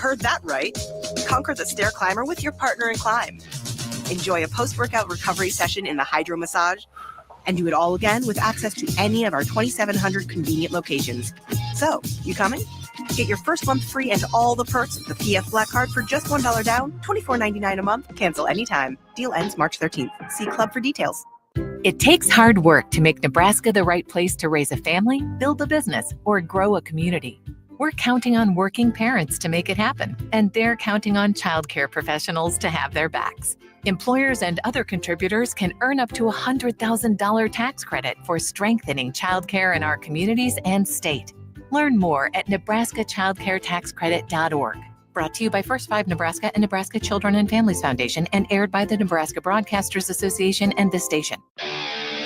heard that right. Conquer the stair climber with your partner in climb. Enjoy a post-workout recovery session in the hydro massage, and do it all again with access to any of our 2,700 convenient locations. So, you coming? Get your first month free and all the perks with the PF Black Card for just $1 down, $24.99 a month. Cancel anytime. Deal ends March 13th. See Club for details. It takes hard work to make Nebraska the right place to raise a family, build a business, or grow a community. We're counting on working parents to make it happen, and they're counting on childcare professionals to have their backs. Employers and other contributors can earn up to a $100,000 tax credit for strengthening childcare in our communities and state. Learn more at nebraskachildcaretaxcredit.org. Brought to you by First 5 Nebraska and Nebraska Children and Families Foundation, and aired by the Nebraska Broadcasters Association and this station.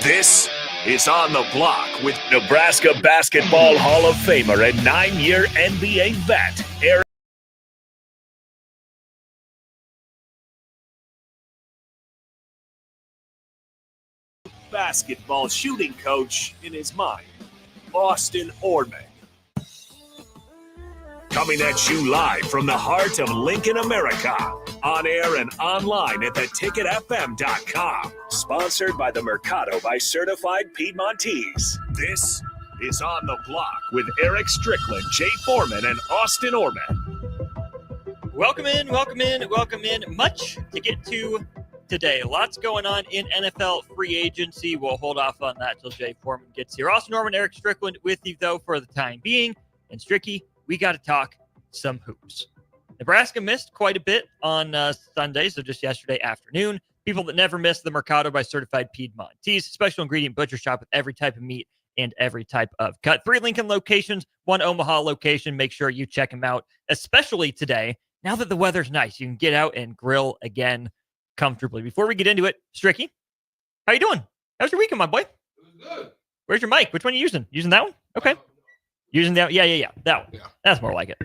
This is On the Block with Nebraska Basketball Hall of Famer and 9-year NBA vet, Eric. Basketball shooting coach in his mind, Austin Orman. Coming at you live from the heart of Lincoln, America. On air and online at theticketfm.com. Sponsored by the Mercado by Certified Piedmontese. This is On the Block with Eric Strickland, Jay Foreman, and Austin Orman. Welcome in. Much to get to today. Lots going on in NFL free agency. We'll hold off on that till Jay Foreman gets here. Austin Orman, Eric Strickland with you, though, for the time being. And Stricky, we got to talk some hoops. Nebraska missed quite a bit on Sunday, so just yesterday afternoon. People that never miss the Mercado by Certified Piedmontese, special ingredient butcher shop with every type of meat and every type of cut. 3 Lincoln locations, 1 Omaha location. Make sure you check them out, especially today. Now that the weather's nice, you can get out and grill again comfortably. Before we get into it, Stricky, how you doing? How's your weekend, my boy? It was good. Where's your mic? Which one are you using? Using that one? Okay. Using that? Yeah. That one. Yeah. That's more like it.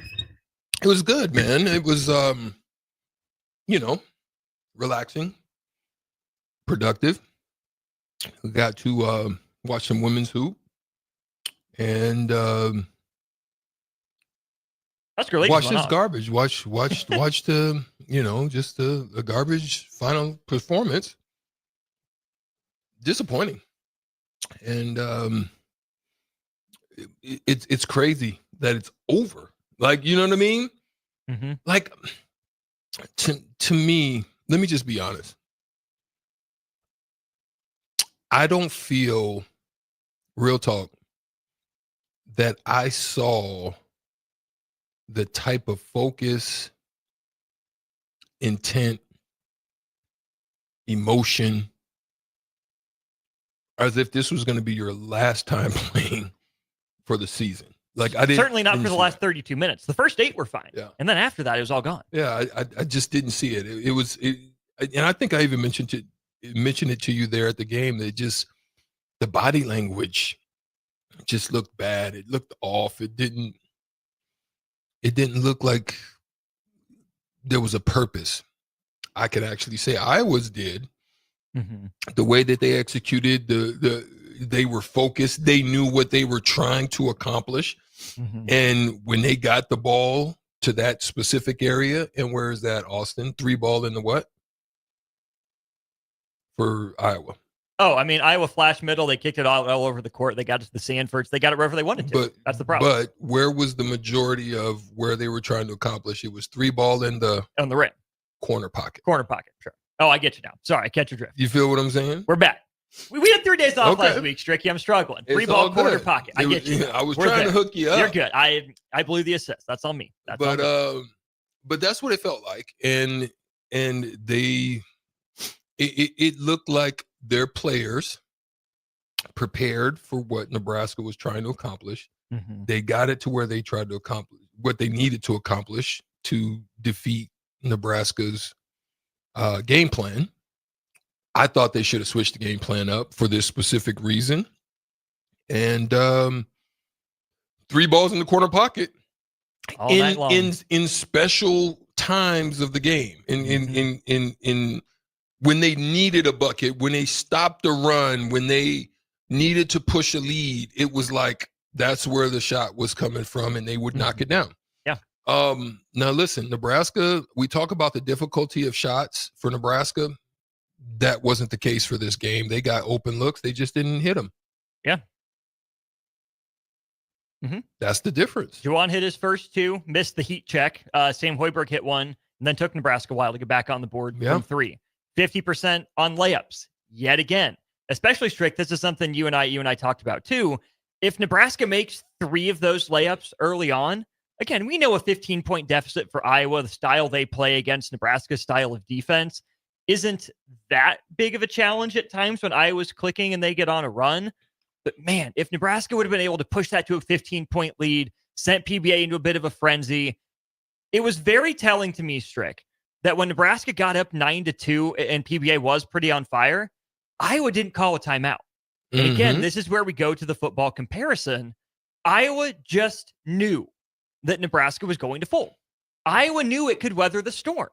It was good, man. It was, relaxing, productive. We got to watch some women's hoop, and that's great. watch this garbage. Watch the, just the garbage final performance. Disappointing, and it's crazy that it's over. Like, you know what I mean? Mm-hmm. Like, to me, let me just be honest. I don't feel, real talk, that I saw the type of focus, intent, emotion, as if this was going to be your last time playing for the season. Like, I didn't. Certainly not for the last 32 minutes. The first 8 were fine. Yeah. And then after that, it was all gone. Yeah, I just didn't see it. And I think I even mentioned it to you there at the game, that just the body language just looked bad. It looked off. It didn't look like there was a purpose. I could actually say Iowa's did. Mm-hmm. The way that they executed, they were focused. They knew what they were trying to accomplish. Mm-hmm. And when they got the ball to that specific area, and where is that, Austin? 3 ball in the what? For Iowa. Oh, I mean, Iowa flash middle. They kicked it all over the court. They got it to the Sanfords. They got it wherever they wanted to. That's the problem. But where was the majority of where they were trying to accomplish? It was 3 ball in the on the rim, corner pocket. Sure. Oh, I get you now. Sorry, I catch your drift. You feel what I'm saying? We're back. We had 3 days off last week, Stricky. I'm struggling. 3 ball corner pocket. I get you. I was trying to hook you up. You're good. I blew the assist. That's on me. But that's what it felt like, and they it looked like their players prepared for what Nebraska was trying to accomplish. Mm-hmm. They got it to where they tried to accomplish what they needed to accomplish to defeat Nebraska's game plan. I thought they should have switched the game plan up for this specific reason. And 3 balls in the corner pocket all night long. in special times of the game. In when they needed a bucket, when they stopped the run, when they needed to push a lead, it was like that's where the shot was coming from, and they would knock it down. Yeah. Now listen, Nebraska, we talk about the difficulty of shots for Nebraska. That wasn't the case for this game. They got open looks. They just didn't hit them. Yeah. That's the difference. Juwan hit his first two, missed the heat check. Sam Hoiberg hit one, and then took Nebraska a while to get back on the board from 3. 50% on layups, yet again. Especially Strick, this is something you and I talked about too. If Nebraska makes 3 of those layups early on, again, we know a 15-point deficit for Iowa, the style they play against Nebraska's style of defense, isn't that big of a challenge at times when Iowa's clicking and they get on a run. But man, if Nebraska would have been able to push that to a 15-point lead, sent PBA into a bit of a frenzy, it was very telling to me, Strick, that when Nebraska got up 9-2 and PBA was pretty on fire, Iowa didn't call a timeout. And again, this is where we go to the football comparison. Iowa just knew that Nebraska was going to fold. Iowa knew it could weather the storm.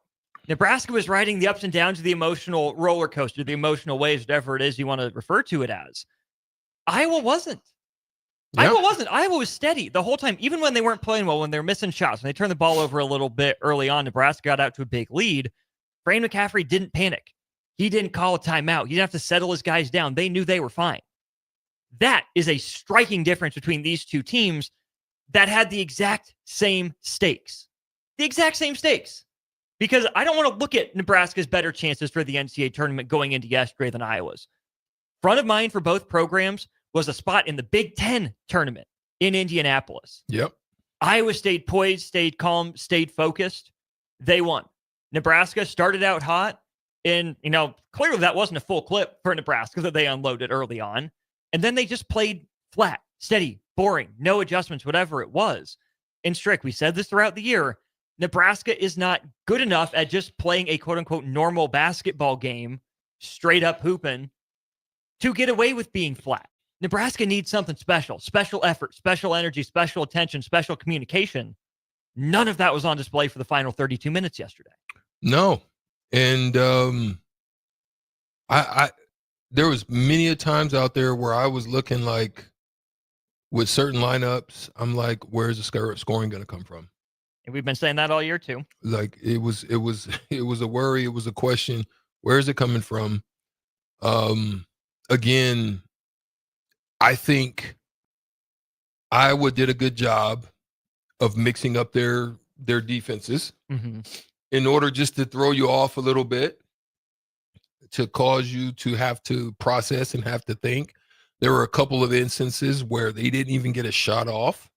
Nebraska was riding the ups and downs of the emotional roller coaster, the emotional waves, whatever it is you want to refer to it as. Iowa wasn't. Yep. Iowa was steady the whole time, even when they weren't playing well, when they were missing shots, when they turned the ball over a little bit early on. Nebraska got out to a big lead. Fran McCaffrey didn't panic. He didn't call a timeout. He didn't have to settle his guys down. They knew they were fine. That is a striking difference between these two teams that had the exact same stakes. The exact same stakes. Because I don't want to look at Nebraska's better chances for the NCAA tournament going into yesterday than Iowa's. Front of mind for both programs was a spot in the Big Ten tournament in Indianapolis. Yep. Iowa stayed poised, stayed calm, stayed focused. They won. Nebraska started out hot, and, clearly that wasn't a full clip for Nebraska that they unloaded early on. And then they just played flat, steady, boring, no adjustments, whatever it was. And Strick, we said this throughout the year, Nebraska is not good enough at just playing a quote-unquote normal basketball game, straight up hooping, to get away with being flat. Nebraska needs something special effort, special energy, special attention, special communication. None of that was on display for the final 32 minutes yesterday. No. And I there was many a times out there where I was looking like, with certain lineups, I'm like, where's the scoring going to come from? And we've been saying that all year too. Like it was a worry. It was a question. Where is it coming from? Again, I think Iowa did a good job of mixing up their defenses in order just to throw you off a little bit, to cause you to have to process and have to think. There were a couple of instances where they didn't even get a shot off,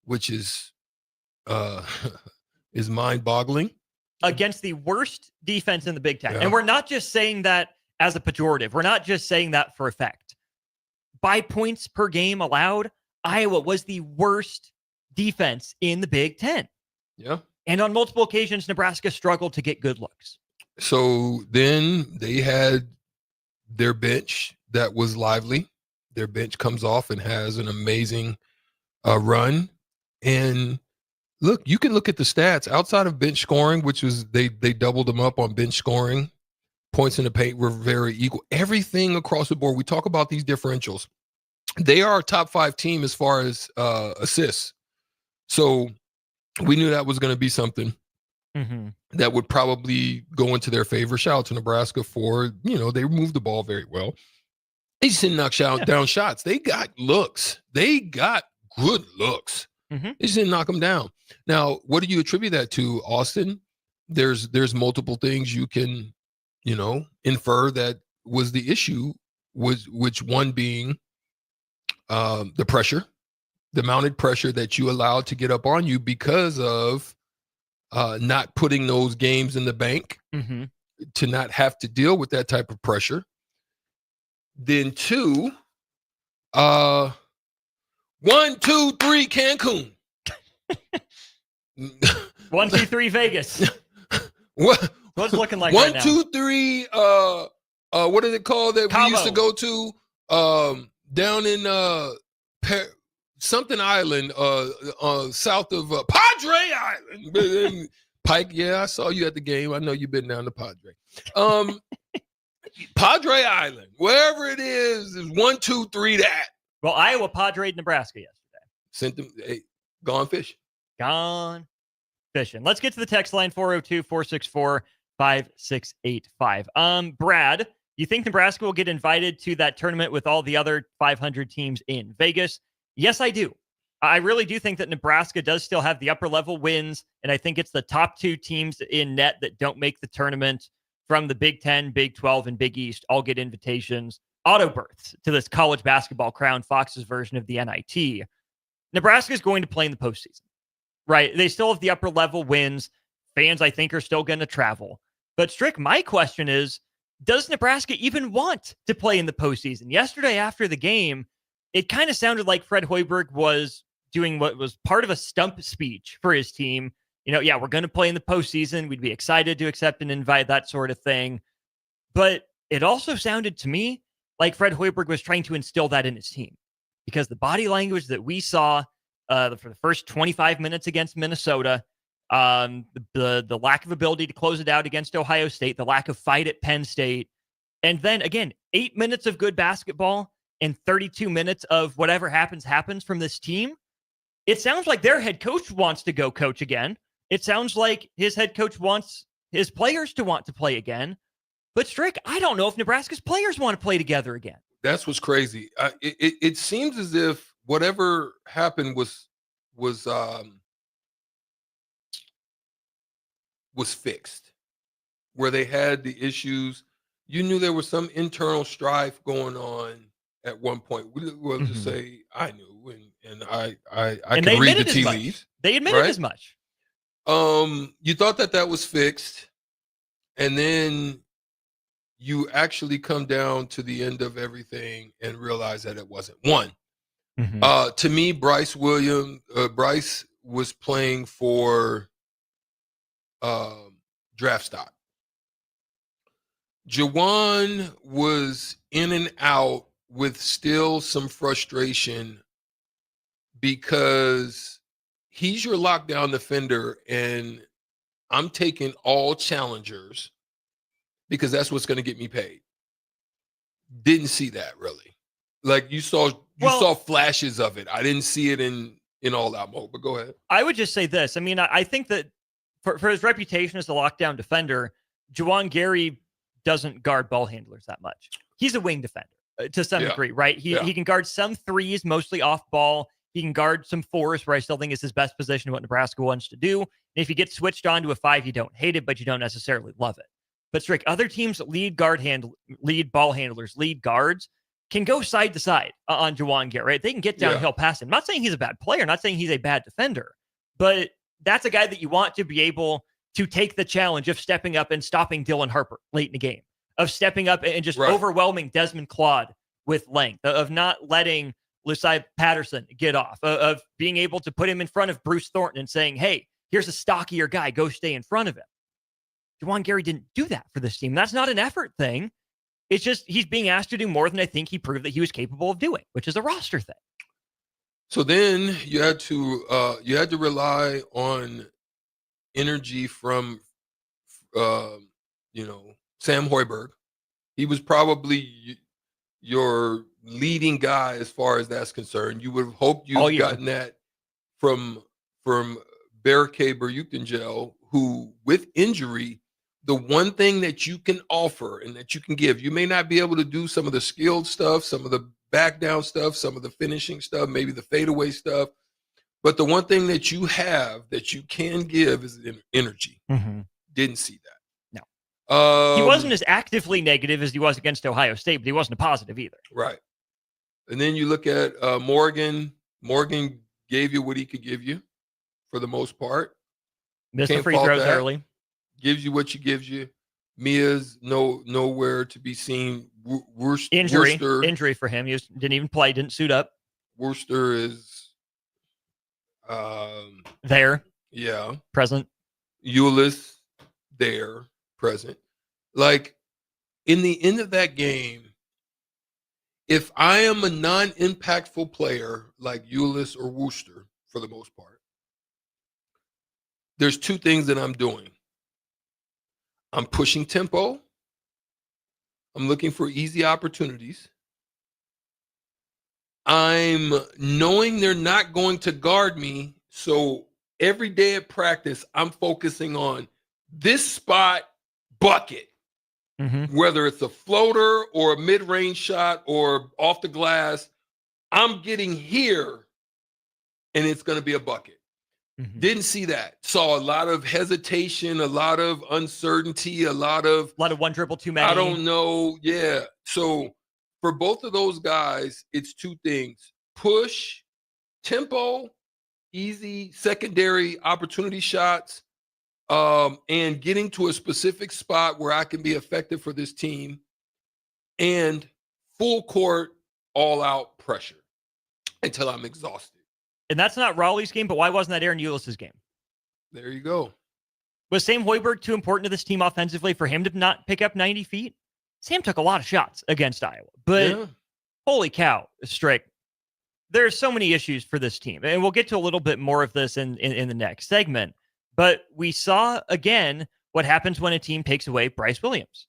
which is mind-boggling. Against the worst defense in the Big Ten. Yeah. And we're not just saying that as a pejorative. We're not just saying that for effect. By points per game allowed, Iowa was the worst defense in the Big Ten. Yeah. And on multiple occasions, Nebraska struggled to get good looks. So then they had their bench that was lively. Their bench comes off and has an amazing run. And look, you can look at the stats outside of bench scoring, which was they doubled them up on bench scoring. Points in the paint were very equal. Everything across the board. We talk about these differentials. They are a top 5 team as far as assists. So we knew that was going to be something that would probably go into their favor. Shout out to Nebraska for, they moved the ball very well. They just didn't knock down shots. They got looks. They got good looks. They just didn't knock them down. Now, what do you attribute that to, Austin? There's multiple things you can, infer that was the issue, which one being the pressure, the mounted pressure that you allowed to get up on you because of not putting those games in the bank to not have to deal with that type of pressure. Then 2, 1, 2, 3, Cancun. 1, 2, 3, Vegas. What? What's it looking like 1, right now? 2, 3. What is it called that Cabo. we used to go to down in something island, south of Padre Island. Pike, yeah, I saw you at the game. I know you've been down to Padre. Padre Island, wherever it is 1, 2, 3 that. Well, Iowa Padre Nebraska yesterday. Sent them, gone fish. Gone suspicion. Let's get to the text line 402-464-5685. Brad, you think Nebraska will get invited to that tournament with all the other 500 teams in Vegas? Yes, I do. I really do think that Nebraska does still have the upper level wins, and I think it's the top 2 teams in net that don't make the tournament from the Big 10, Big 12, and Big East all get invitations, auto berths to this college basketball crown, Fox's version of the NIT. Nebraska is going to play in the postseason, right? They still have the upper level wins. Fans, I think, are still going to travel. But Strick, my question is, does Nebraska even want to play in the postseason? Yesterday after the game, it kind of sounded like Fred Hoiberg was doing what was part of a stump speech for his team. Yeah, we're going to play in the postseason. We'd be excited to accept an invite, that sort of thing. But it also sounded to me like Fred Hoiberg was trying to instill that in his team, because the body language that we saw for the first 25 minutes against Minnesota, the lack of ability to close it out against Ohio State, the lack of fight at Penn State, and then again, 8 minutes of good basketball and 32 minutes of whatever happens from this team. It sounds like their head coach wants to go coach again. It sounds like his head coach wants his players to want to play again. But Strick, I don't know if Nebraska's players want to play together again. That's what's crazy. It seems as if whatever happened was fixed, where they had the issues. You knew there was some internal strife going on at one point. We'll just say I knew, and I can read the tea leaves. They admitted as much. You thought that was fixed, and then you actually come down to the end of everything and realize that it wasn't. One, to me, Bryce was playing for draft stock. Juwan was in and out with still some frustration because he's your lockdown defender, and I'm taking all challengers because that's what's going to get me paid. Didn't see that really. Like you saw flashes of it. I didn't see it in all out mode, but go ahead. I would just say this. I mean, I think that for his reputation as a lockdown defender, Juwan Gary doesn't guard ball handlers that much. He's a wing defender to some degree, right? He can guard some threes, mostly off ball. He can guard some fours, where I still think is his best position, what Nebraska wants to do. And if you get switched on to a 5, you don't hate it, but you don't necessarily love it. But Strick, other teams lead ball handlers, lead guards can go side to side on Juwan Gary, right? They can get downhill past him. I'm not saying he's a bad player, not saying he's a bad defender, but that's a guy that you want to be able to take the challenge of stepping up and stopping Dylan Harper late in the game, of stepping up and just overwhelming Desmond Claude with length, of not letting Lucai Patterson get off, of being able to put him in front of Bruce Thornton and saying, hey, here's a stockier guy, go stay in front of him. Juwan Gary didn't do that for this team. That's not an effort thing. It's just he's being asked to do more than I think he proved that he was capable of doing, which is a roster thing. So then you had to rely on energy from Sam Hoiberg. He was probably your leading guy as far as that's concerned. You would have hoped you'd gotten that from Berke Berukengel, who with injury, the one thing that you can offer and that you can give, you may not be able to do some of the skilled stuff, some of the back down stuff, some of the finishing stuff, maybe the fadeaway stuff. But the one thing that you have that you can give is energy. Didn't see that. No. He wasn't as actively negative as he was against Ohio State, but he wasn't a positive either. Right. And then you look at Morgan. Morgan gave you what he could give you for the most part. Missed the free throws early. Gives you what she gives you. Mia's nowhere to be seen. Injury for him. He didn't even play, didn't suit up. Worcester is there. Yeah. Present. Euless there. Present. Like in the end of that game, if I am a non-impactful player like Euless or Worcester, for the most part, there's two things that I'm doing. I'm pushing tempo. I'm looking for easy opportunities. I'm knowing they're not going to guard me, so every day at practice, I'm focusing on this spot bucket, whether it's a floater or a mid-range shot or off the glass. I'm getting here, and it's going to be a bucket. Didn't see that. Saw a lot of hesitation, a lot of uncertainty, a lot of one dribble too many. I don't know. Yeah. So for both of those guys, it's two things: push, tempo, easy secondary opportunity shots, and getting to a specific spot where I can be effective for this team, and full court, all out pressure until I'm exhausted. And that's not Raleigh's game, but why wasn't that Aaron Eulis's game? There you go. Was Sam Hoiberg too important to this team offensively for him to not pick up 90 feet? Sam took a lot of shots against Iowa, but holy cow, Strick, there's so many issues for this team. And we'll get to a little bit more of this in the next segment. But we saw, again, what happens when a team takes away Bryce Williams.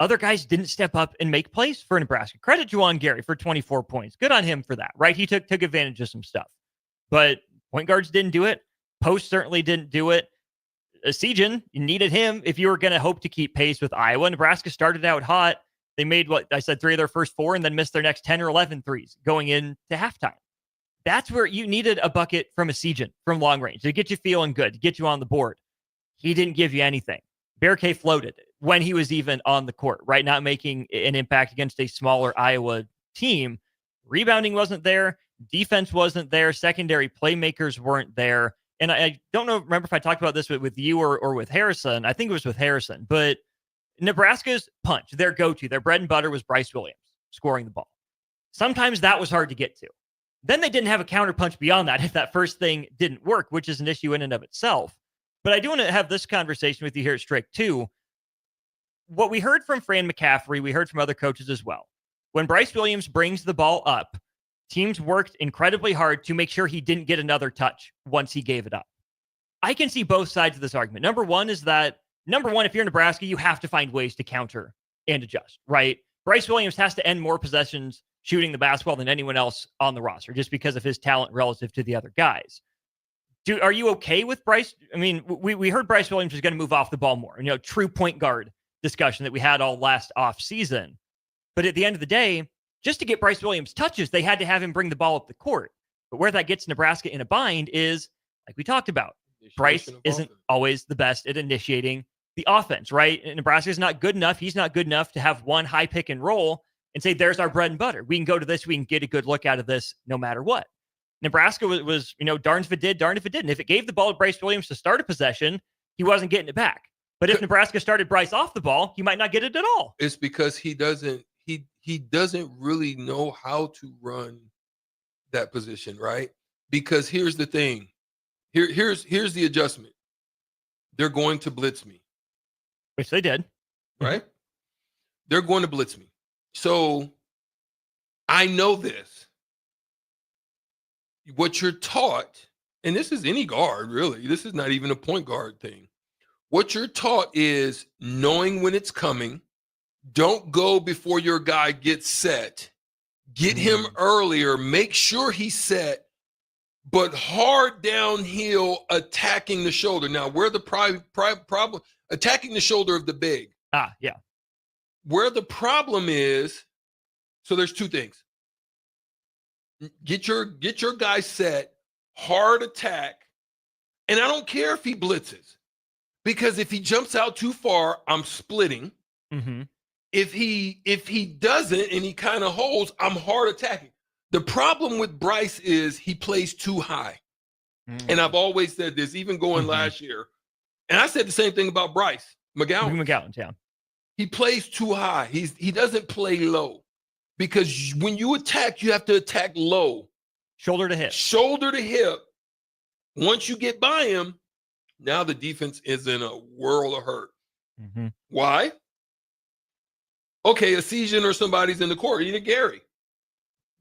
Other guys didn't step up and make plays for Nebraska. Credit Juwan Gary for 24 points. Good on him for that, right? He took advantage of some stuff. But point guards didn't do it. Post certainly didn't do it. Sejan, you needed him if you were going to hope to keep pace with Iowa. Nebraska started out hot. They made, what I said, 3 of their first 4 and then missed their next 10 or 11 threes going into halftime. That's where you needed a bucket from a Sejan from long range to get you feeling good, to get you on the board. He didn't give you anything. Bearcay floated when he was even on the court, right? Not making an impact against a smaller Iowa team. Rebounding wasn't there. Defense wasn't there. Secondary playmakers weren't there. And I don't remember if I talked about this with you or with Harrison. I think it was with Harrison. But Nebraska's punch, their go-to, their bread and butter was Bryce Williams scoring the ball. Sometimes that was hard to get to. Then they didn't have a counterpunch beyond that if that first thing didn't work, which is an issue in and of itself. But I do want to have this conversation with you here at Strick, too. What we heard from Fran McCaffrey, we heard from other coaches as well. When Bryce Williams brings the ball up, teams worked incredibly hard to make sure he didn't get another touch once he gave it up. I can see both sides of this argument. Number one, if you're Nebraska, you have to find ways to counter and adjust, right? Bryce Williams has to end more possessions shooting the basketball than anyone else on the roster just because of his talent relative to the other guys. Are you okay with Bryce? I mean, we heard Bryce Williams was going to move off the ball more, true point guard discussion that we had all last off season. But at the end of the day, just to get Bryce Williams touches, they had to have him bring the ball up the court. But where that gets Nebraska in a bind is, like we talked about, Bryce isn't always the best at initiating the offense, right? And Nebraska is not good enough. He's not good enough to have one high pick and roll and say, there's our bread and butter. We can go to this. We can get a good look out of this no matter what. Nebraska was darned if it did, darned if it didn't. If it gave the ball to Bryce Williams to start a possession, he wasn't getting it back. But if Nebraska started Bryce off the ball, he might not get it at all. It's because he doesn't really know how to run that position, right? Because here's the thing. Here's the adjustment. They're going to blitz me. Which they did. Right? They're going to blitz me. So I know this. What you're taught, and this is any guard, really. This is not even a point guard thing. What you're taught is knowing when it's coming. Don't go before your guy gets set. Get him earlier. Make sure he's set, but hard downhill, attacking the shoulder. Now, where the problem, attacking the shoulder of the big. Yeah. Where the problem is, so there's two things. Get your guy set, hard attack, and I don't care if he blitzes, because if he jumps out too far, I'm splitting. If he doesn't and he kind of holds, I'm hard attacking. The problem with Bryce is he plays too high. And I've always said this, even going last year. And I said the same thing about Bryce McGowan. Yeah. He plays too high. He doesn't play low. Because when you attack, you have to attack low. Shoulder to hip. Shoulder to hip. Once you get by him, now the defense is in a world of hurt. Why? Okay, a Sejan or somebody's in the court, either Gary.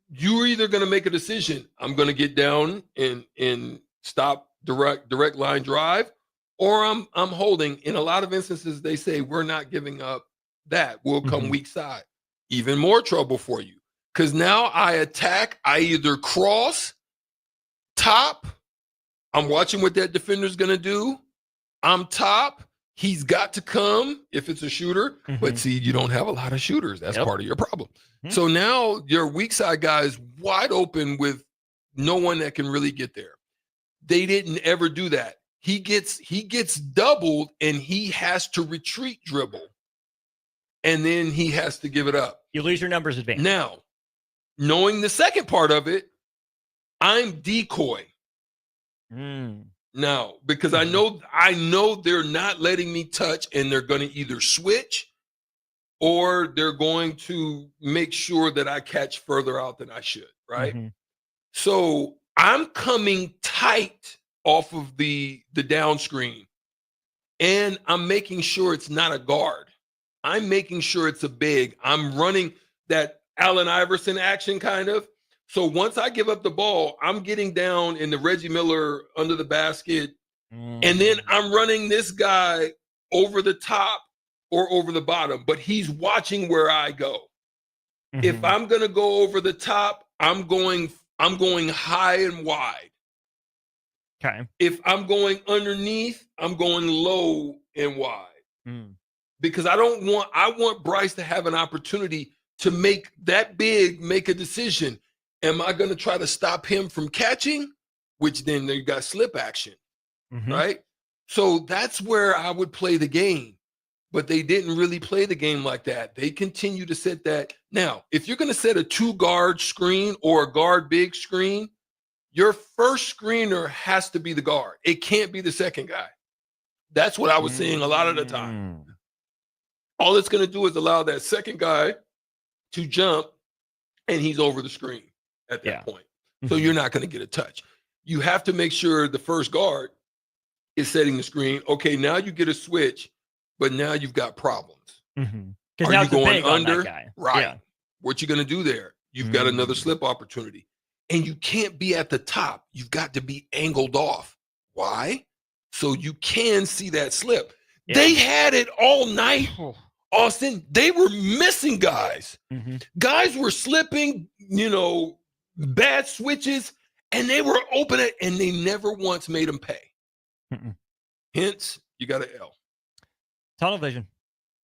You're either going to make a decision. I'm going to get down and stop direct line drive, or I'm holding. In a lot of instances, they say we're not giving up that. We'll come weak side. Even more trouble for you. Because now I attack, I either cross, top, I'm watching what that defender's going to do. I'm top. He's got to come if it's a shooter. But see, you don't have a lot of shooters. That's part of your problem. So now your weak side guy is wide open with no one that can really get there. They didn't ever do that. He gets doubled and he has to retreat dribble. And then he has to give it up. You lose your numbers advantage. Now, knowing the second part of it, I'm decoy. Now, because I know they're not letting me touch, and they're going to either switch or they're going to make sure that I catch further out than I should, right? So I'm coming tight off of the down screen, and I'm making sure it's not a guard. I'm making sure it's a big. I'm running that Allen Iverson action kind of. So once I give up the ball, I'm getting down in the Reggie Miller under the basket, and then I'm running this guy over the top or over the bottom, but he's watching where I go. If I'm going to go over the top, I'm going high and wide. Okay. If I'm going underneath, I'm going low and wide. Because I want Bryce to have an opportunity to make a decision. Am I going to try to stop him from catching? Which then they got slip action, right? So that's where I would play the game. But they didn't really play the game like that. They continue to set that. Now, if you're going to set a 2-guard screen or a guard big screen, your first screener has to be the guard. It can't be the second guy. That's what I was seeing a lot of the time. All it's going to do is allow that second guy to jump, and he's over the screen at that point. So you're not going to get a touch. You have to make sure the first guard is setting the screen. Okay, now you get a switch, but now you've got problems. Because Are now you going under? Guy. Right. Yeah. What you going to do there? You've got another slip opportunity. And you can't be at the top. You've got to be angled off. Why? So you can see that slip. Yeah. They had it all night, Austin. They were missing guys. Guys were slipping, bad switches, and they were open it, and they never once made them pay. Hence, you got an L. Tunnel vision.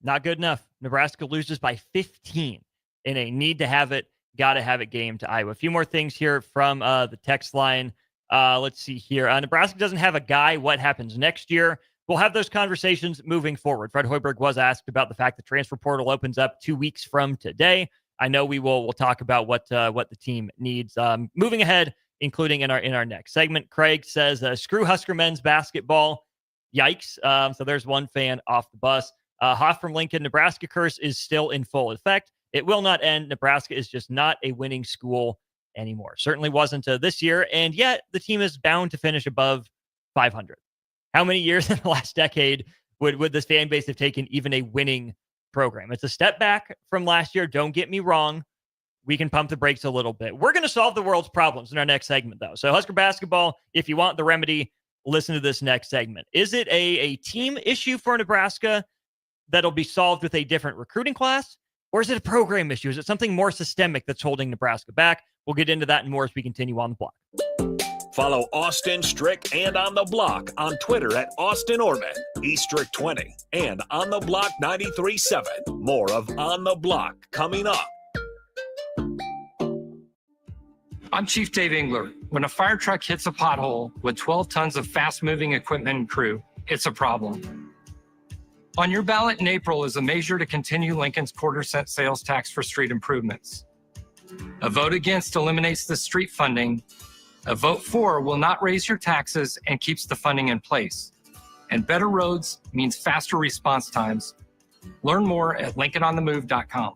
Not good enough. Nebraska loses by 15 in a need-to-have-it, got-to-have-it game to Iowa. A few more things here from the text line. Let's see here. Nebraska doesn't have a guy. What happens next year? We'll have those conversations moving forward. Fred Hoiberg was asked about the fact the transfer portal opens up 2 weeks from today. I know we'll talk about what the team needs moving ahead, including in our next segment. Craig says, screw Husker men's basketball. Yikes. So there's one fan off the bus. Hoff from Lincoln, Nebraska curse is still in full effect. It will not end. Nebraska is just not a winning school anymore. Certainly wasn't this year, and yet the team is bound to finish above 500. How many years in the last decade would this fan base have taken even a winning program? It's a step back from last year. Don't get me wrong. We can pump the brakes a little bit. We're going to solve the world's problems in our next segment, though. So Husker basketball, if you want the remedy, listen to this next segment. Is it a team issue for Nebraska that'll be solved with a different recruiting class? Or is it a program issue? Is it something more systemic that's holding Nebraska back? We'll get into that and more as we continue on the block. Follow Austin Strick and On the Block on Twitter at Austin Orman, eStrick20, and On the Block 93.7. More of On the Block coming up. I'm Chief Dave Engler. When a fire truck hits a pothole with 12 tons of fast-moving equipment and crew, it's a problem. On your ballot in April is a measure to continue Lincoln's quarter-cent sales tax for street improvements. A vote against eliminates the street funding. A vote for will not raise your taxes and keeps the funding in place. And better roads means faster response times. Learn more at LincolnOnTheMove.com.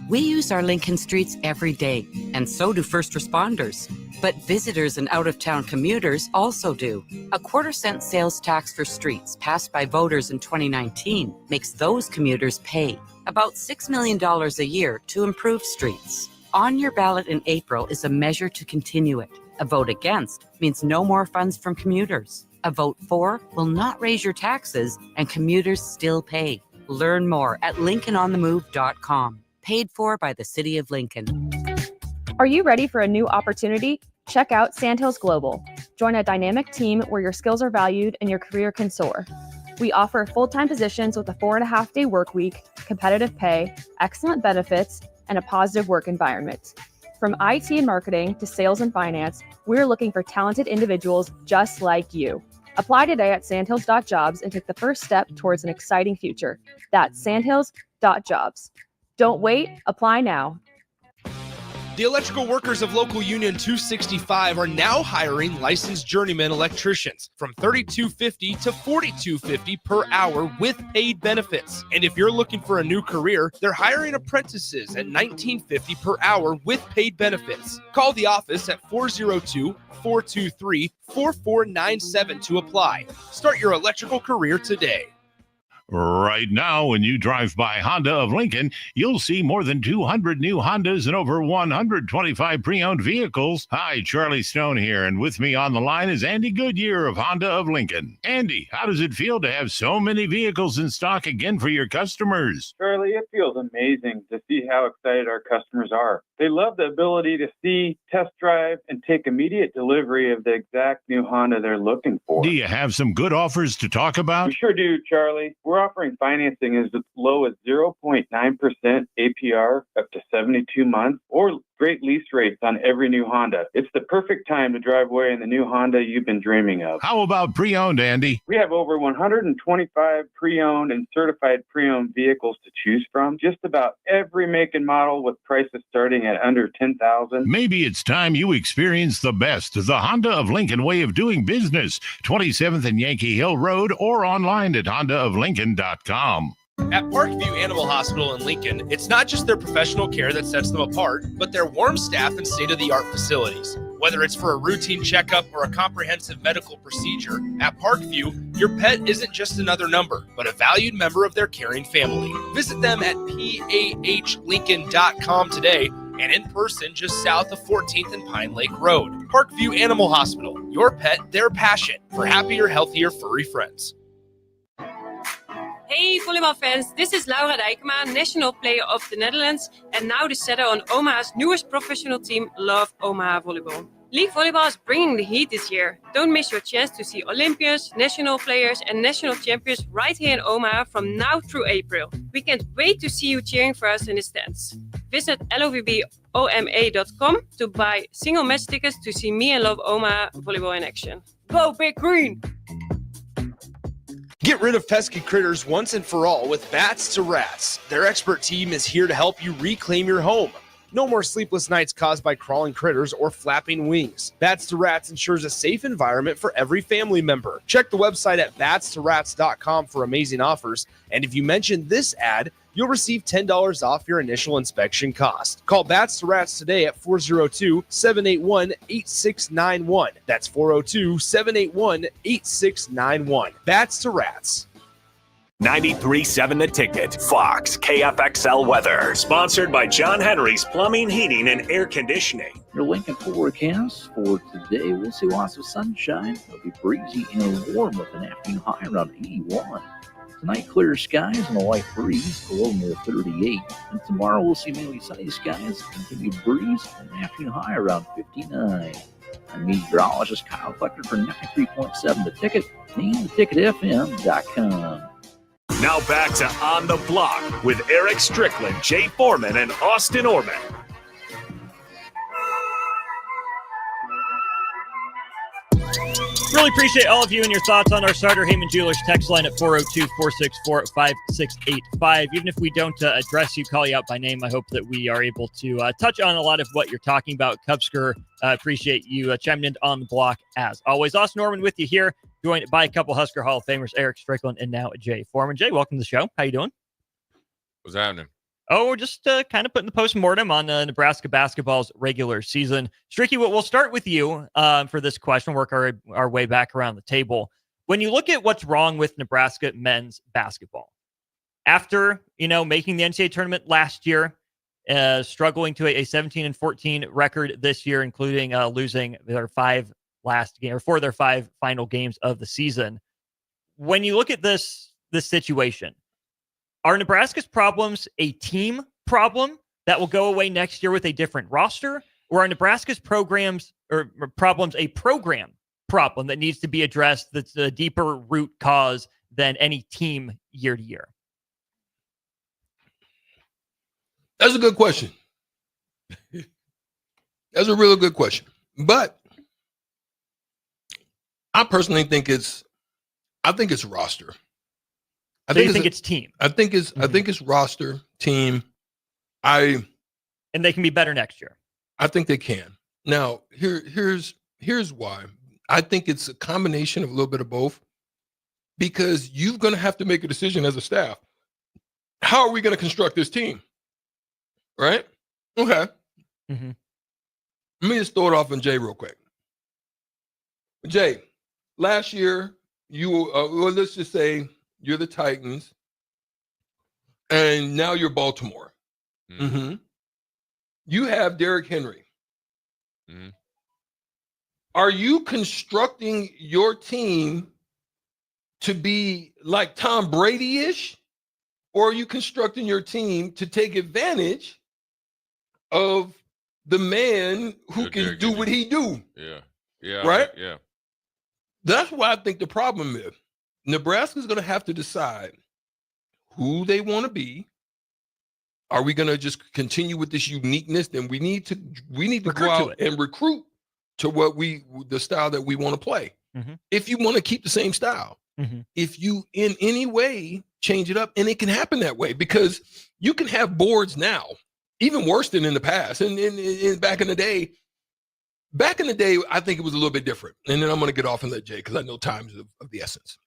We use our Lincoln streets every day, and so do first responders. But visitors and out-of-town commuters also do. A quarter-cent sales tax for streets passed by voters in 2019 makes those commuters pay about $6 million a year to improve streets. On your ballot in April is a measure to continue it. A vote against means no more funds from commuters. A vote for will not raise your taxes, and commuters still pay. Learn more at LincolnOnTheMove.com. Paid for by the City of Lincoln. Are you ready for a new opportunity? Check out Sandhills Global. Join a dynamic team where your skills are valued and your career can soar. We offer full-time positions with a 4.5-day work week, competitive pay, excellent benefits, and a positive work environment. From IT and marketing to sales and finance, we're looking for talented individuals just like you. Apply today at sandhills.jobs and take the first step towards an exciting future. That's sandhills.jobs. Don't wait, apply now. The electrical workers of Local Union 265 are now hiring licensed journeyman electricians from $32.50 to $42.50 per hour with paid benefits. And if you're looking for a new career, they're hiring apprentices at $19.50 per hour with paid benefits. Call the office at 402-423-4497 to apply. Start your electrical career today. Right now, when you drive by Honda of Lincoln, you'll see more than 200 new Hondas and over 125 pre-owned vehicles. Hi, Charlie Stone here, and with me on the line is Andy Goodyear of Honda of Lincoln. Andy, how does it feel to have so many vehicles in stock again for your customers? Charlie, it feels amazing to see how excited our customers are. They love the ability to see, test drive, and take immediate delivery of the exact new Honda they're looking for. Do you have some good offers to talk about? We sure do, Charlie. We're offering financing as low as 0.9% APR up to 72 months, or great lease rates on every new Honda. It's the perfect time to drive away in the new Honda you've been dreaming of. How about pre-owned, Andy? We have over 125 pre-owned and certified pre-owned vehicles to choose from. Just about every make and model with prices starting at under $10,000. Maybe it's time you experience the best, the Honda of Lincoln way of doing business. 27th and Yankee Hill Road, or online at hondaoflincoln.com. At Parkview Animal Hospital in Lincoln, it's not just their professional care that sets them apart, but their warm staff and state-of-the-art facilities. Whether it's for a routine checkup or a comprehensive medical procedure, at Parkview, your pet isn't just another number, but a valued member of their caring family. Visit them at pahlincoln.com today and in person just south of 14th and Pine Lake Road. Parkview Animal Hospital, your pet, their passion for happier, healthier, furry friends. Hey volleybalfans, this is Laura Dijkema, national player of the Netherlands and now the setter on Omaha's newest professional team, Love Omaha Volleyball. League volleyball is bringing the heat this year. Don't miss your chance to see Olympians, national players and national champions right here in Omaha from now through April. We can't wait to see you cheering for us in the stands. Visit lovboma.com to buy single match tickets to see me and Love Omaha Volleyball in action. Go Big Green! Get rid of pesky critters once and for all with Bats to Rats. Their expert team is here to help you reclaim your home. No more sleepless nights caused by crawling critters or flapping wings. Bats to Rats ensures a safe environment for every family member. Check the website at batstoRats.com for amazing offers. And if you mention this ad, you'll receive $10 off your initial inspection cost. Call Bats to Rats today at 402-781-8691. That's 402-781-8691. Bats to Rats. 93.7 The Ticket, Fox, KFXL weather. Sponsored by John Henry's Plumbing, Heating, and Air Conditioning. Your Lincoln forecast for today, we'll see lots of sunshine. It'll be breezy and warm with an afternoon high around 81. Tonight, clear skies and a light breeze, below near 38. And tomorrow, we'll see mainly sunny skies, continued breeze, and an afternoon high around 59. I'm meteorologist Kyle Flecker for 93.7 The Ticket and theticketfm.com. Now back to On the Block with Eric Strickland, Jay Foreman, and Austin Orman. Really appreciate all of you and your thoughts on our Starter Heyman Jewelers text line at 402-464-5685. Even if we don't address you, call you out by name, I hope that we are able to touch on a lot of what you're talking about. Cubsker, appreciate you chiming in on the block as always. Austin Norman with you here, joined by a couple Husker Hall of Famers, Eric Strickland and now Jay Foreman. Jay, welcome to the show. How you doing? What's happening? Oh, we're just kind of putting the postmortem on Nebraska basketball's regular season. Stricky, we'll start with you for this question, work our way back around the table. When you look at what's wrong with Nebraska men's basketball, after, making the NCAA tournament last year, struggling to a 17-14 record this year, including losing their five final games of the season. When you look at this situation, are Nebraska's problems a team problem that will go away next year with a different roster? Or are Nebraska's problems a program problem that needs to be addressed that's a deeper root cause than any team year to year? That's a good question. That's a really good question. But I personally think it's roster. I think it's team. I think it's roster, team. And they can be better next year. I think they can. Now, here's why. I think it's a combination of a little bit of both, because you're going to have to make a decision as a staff. How are we going to construct this team? Right? Okay. Mm-hmm. Let me just throw it off on Jay real quick. Jay, last year, let's just say you're the Titans, and now you're Baltimore. Mm-hmm. You have Derrick Henry. Mm-hmm. Are you constructing your team to be like Tom Brady-ish, or are you constructing your team to take advantage of the man who can do what he do? Yeah. Right? Yeah. That's why I think the problem is Nebraska's going to have to decide who they want to be. Are we going to just continue with this uniqueness? Then we need to go out and recruit to the style that we want to play. Mm-hmm. If you want to keep the same style, if you in any way change it up, and it can happen that way, because you can have boards now, even worse than in the past. And back in the day, I think it was a little bit different. And then I'm going to get off and let Jay, because I know time's of the essence.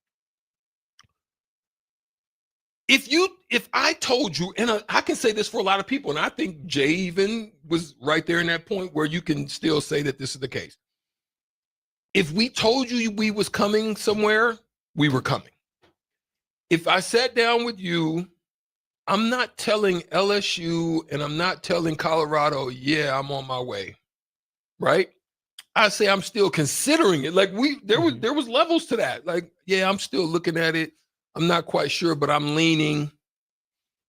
If I told you, and I can say this for a lot of people, and I think Jay even was right there in that point where you can still say that this is the case. If we told you we was coming somewhere, we were coming. If I sat down with you, I'm not telling LSU and I'm not telling Colorado, yeah, I'm on my way, right? I say I'm still considering it. Like there was levels to that. Like, yeah, I'm still looking at it. I'm not quite sure, but I'm leaning.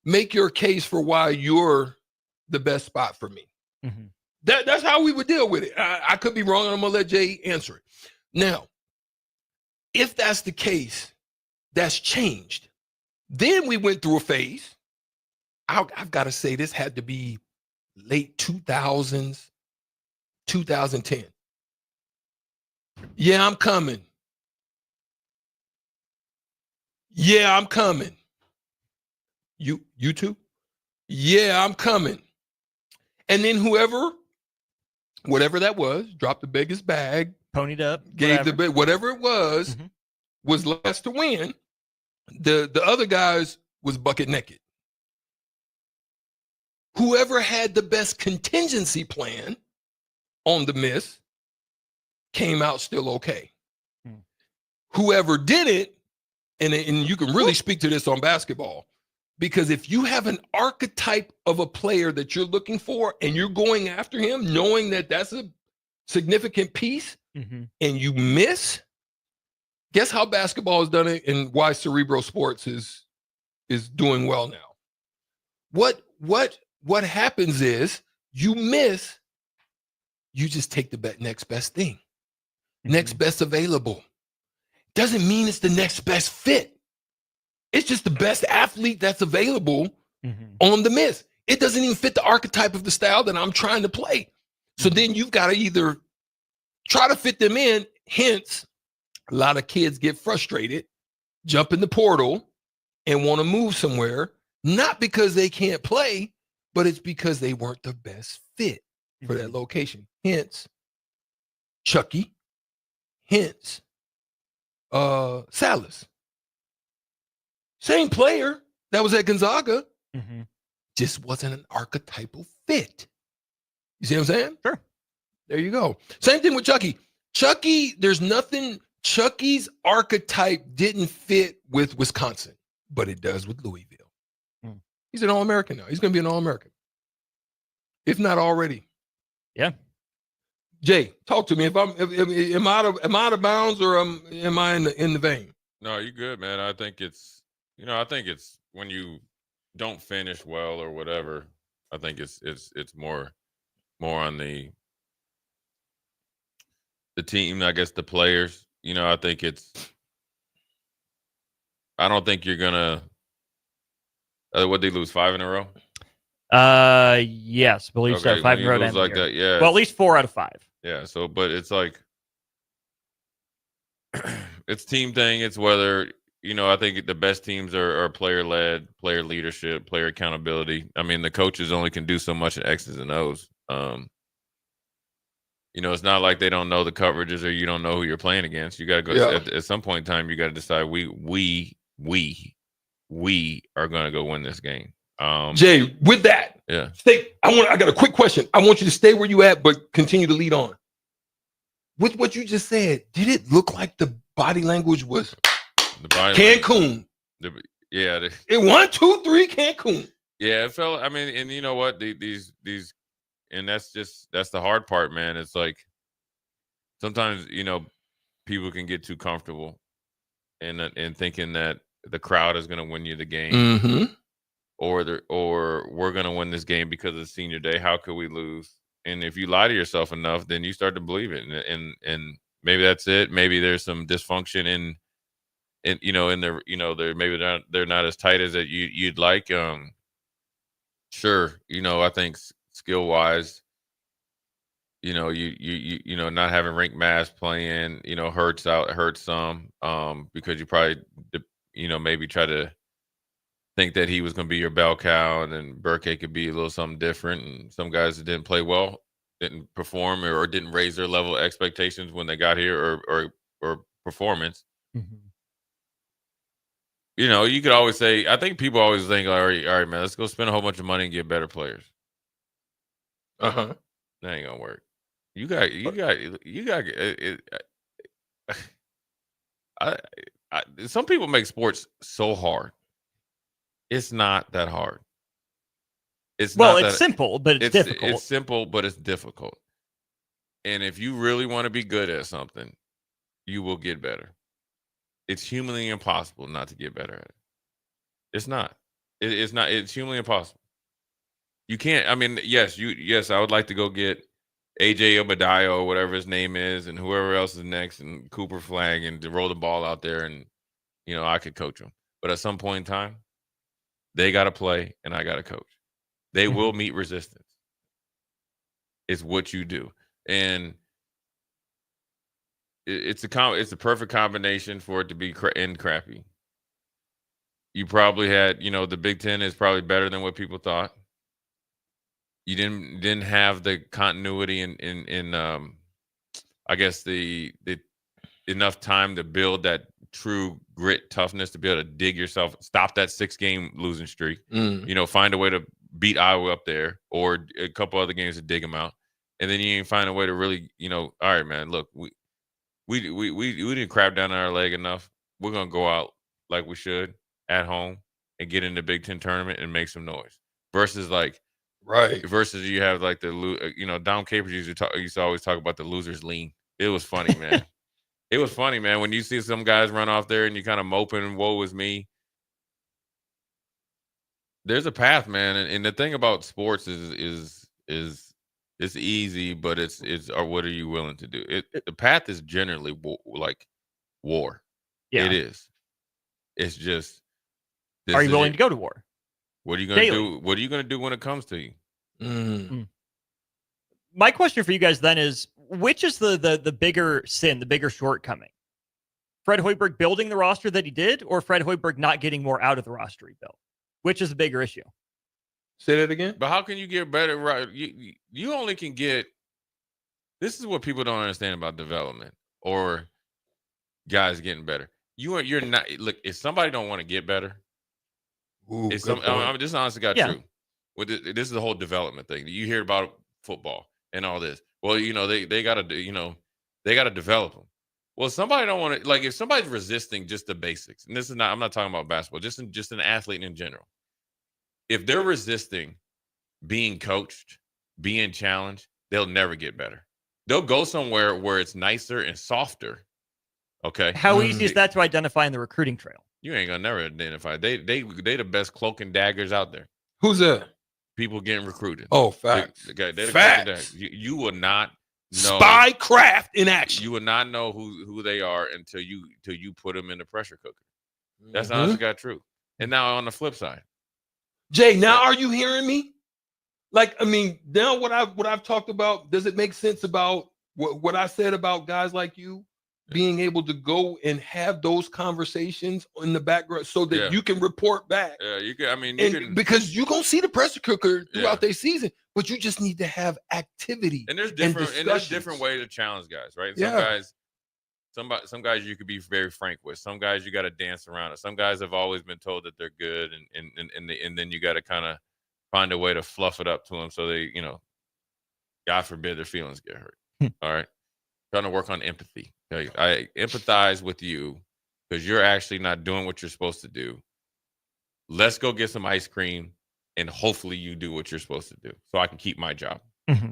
Make your case for why you're the best spot for me. Mm-hmm. That's how we would deal with it. I could be wrong, and I'm going to let Jay answer it. Now, if that's the case, that's changed. Then we went through a phase. I've got to say this had to be late 2000s, 2010. Yeah, I'm coming. Yeah, I'm coming. You too? Yeah, I'm coming. And then whatever that was, dropped the biggest bag, ponied up, gave whatever it was last to win. The other guys was bucket naked. Whoever had the best contingency plan on the miss came out still okay. Whoever did it, and you can really speak to this on basketball, because if you have an archetype of a player that you're looking for and you're going after him, knowing that that's a significant piece, and you miss, guess how basketball has done it and why Cerebro Sports is doing well now. What happens is you miss, you just take the next best thing, next best available. Doesn't mean it's the next best fit. It's just the best athlete that's available on the miss. It doesn't even fit the archetype of the style that I'm trying to play. So then you've got to either try to fit them in. Hence, a lot of kids get frustrated, jump in the portal, and want to move somewhere, not because they can't play, but it's because they weren't the best fit for that location. Hence, Chucky. Hence, Salas. Same player that was at Gonzaga, just wasn't an archetypal fit. You see what I'm saying? Sure. There you go. Same thing with Chucky. Chucky's archetype didn't fit with Wisconsin, but it does with Louisville. He's an All-American now. He's going to be an All-American, if not already. Yeah. Jay, talk to me. Am I out of bounds, or am I in the vein? No, you're good, man. I think it's when you don't finish well or whatever. I think it's more on the the team, I guess the players. You know, I don't think you're gonna. What they lose 5 in a row? Yes, believe so. Okay, 5 when in you a row to lose end the like year. that, yeah. Well, at least 4 out of 5. Yeah. So, but it's like it's team thing. It's whether I think the best teams are player led, player leadership, player accountability. I mean, the coaches only can do so much in X's and O's. It's not like they don't know the coverages or you don't know who you're playing against. You got to go at some point in time. You got to decide we are going to go win this game. Jay, with that, yeah. I got a quick question. I want you to stay where you at, but continue to lead on. With what you just said, did it look like the body language was Cancun? It 1, 2, 3 Cancun. Yeah, it felt. I mean, and you know what? These, and that's the hard part, man. It's like sometimes people can get too comfortable and thinking that the crowd is going to win you the game, mm-hmm. or we're going to win this game because of senior day. How could we lose? And if you lie to yourself enough, then you start to believe it, and maybe that's it. Maybe there's some dysfunction in they're maybe they're not as tight as that you'd like. Sure, I think skill wise, you not having Rink Mass playing, hurts some, because you probably maybe try to think that he was going to be your bell cow, and then Burke could be a little something different, and some guys that didn't play well didn't perform or didn't raise their level of expectations when they got here or performance. Mm-hmm. You could always say, I think people always think, all right, man, let's go spend a whole bunch of money and get better players. Uh-huh. That ain't gonna work. You got some people make sports so hard. It's not that hard. It's simple, but it's difficult. It's simple, but it's difficult. And if you really want to be good at something, you will get better. It's humanly impossible not to get better at it. It's not. It's not. It's humanly impossible. You can't. I mean, yes, I would like to go get AJ Obadiah or whatever his name is, and whoever else is next, and Cooper Flag, and to roll the ball out there, and I could coach them. But at some point in time, they got to play, and I got to coach. They will meet resistance. It's what you do, and it's a perfect combination for it to be crappy. You probably had, the Big Ten is probably better than what people thought. You didn't have the continuity in I guess the enough time to build that true grit, toughness to be able to dig yourself, stop that 6-game losing streak. Find a way to beat Iowa up there, or a couple other games to dig them out, and then you find a way to really, all right, man, look, we didn't crap down on our leg enough. We're gonna go out like we should at home and get in the Big Ten tournament and make some noise. Versus you have like the Dom Capers used to always talk about the losers lean. It was funny, man. It was funny, man, when you see some guys run off there and you kind of moping, woe is me. There's a path, man, and the thing about sports is it's easy, but it's or what are you willing to do? The path is generally like war. Yeah, it is. It's just. Are you willing to go to war? What are you going to do? What are you going to do when it comes to you? My question for you guys then is, which is the bigger sin, the bigger shortcoming? Fred Hoiberg building the roster that he did, or Fred Hoiberg not getting more out of the roster he built? Which is the bigger issue? Say that again. But how can you get better? Right, you only can get. This is what people don't understand about development or guys getting better. You're not. Look, if somebody don't want to get better, this honestly got true. This is the whole development thing that you hear about football and all this. Well, they got to they got to develop them. Well, somebody don't want to, like, if somebody's resisting just the basics, and this is not, I'm not talking about basketball, just an athlete in general. If they're resisting being coached, being challenged, they'll never get better. They'll go somewhere where it's nicer and softer. Okay. How easy is that to identify in the recruiting trail? You ain't gonna never identify. They the best cloak and daggers out there. Who's that? People getting recruited. Oh, facts. Facts. Facts. You will not Spycraft in action. You would not know who they are until you put them in the pressure cooker. That's honest to God true. And now on the flip side, Jay, now are you hearing me? Like, I mean, now what I've talked about, does it make sense about what I said about guys like you being able to go and have those conversations in the background so that you can report back? Yeah, you can. I mean, because you're gonna see the pressure cooker throughout their season, but you just need to have activity. And there's different ways to challenge guys, right? Some guys you could be very frank with. Some guys you got to dance around it. Some guys have always been told that they're good, and then you got to kind of find a way to fluff it up to them so they, God forbid their feelings get hurt. All right, trying to work on empathy. Okay? I empathize with you because you're actually not doing what you're supposed to do. Let's go get some ice cream, and hopefully you do what you're supposed to do, so I can keep my job.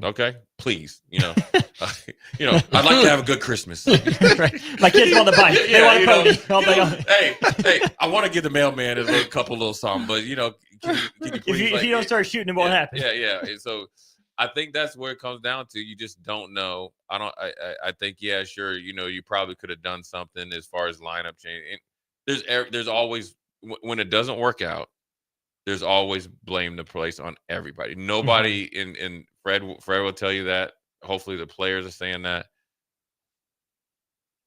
Okay, please, I'd like to have a good Christmas. Right. My kids want the bike. They want a pony. Hey, I want to give the mailman a couple little something, but can you please, if you don't start shooting, it won't happen. Yeah. And so I think that's where it comes down to. You just don't know. I think sure. You probably could have done something as far as lineup change. And there's always when it doesn't work out. There's always blame to place on everybody. Nobody in Fred will tell you that. Hopefully the players are saying that.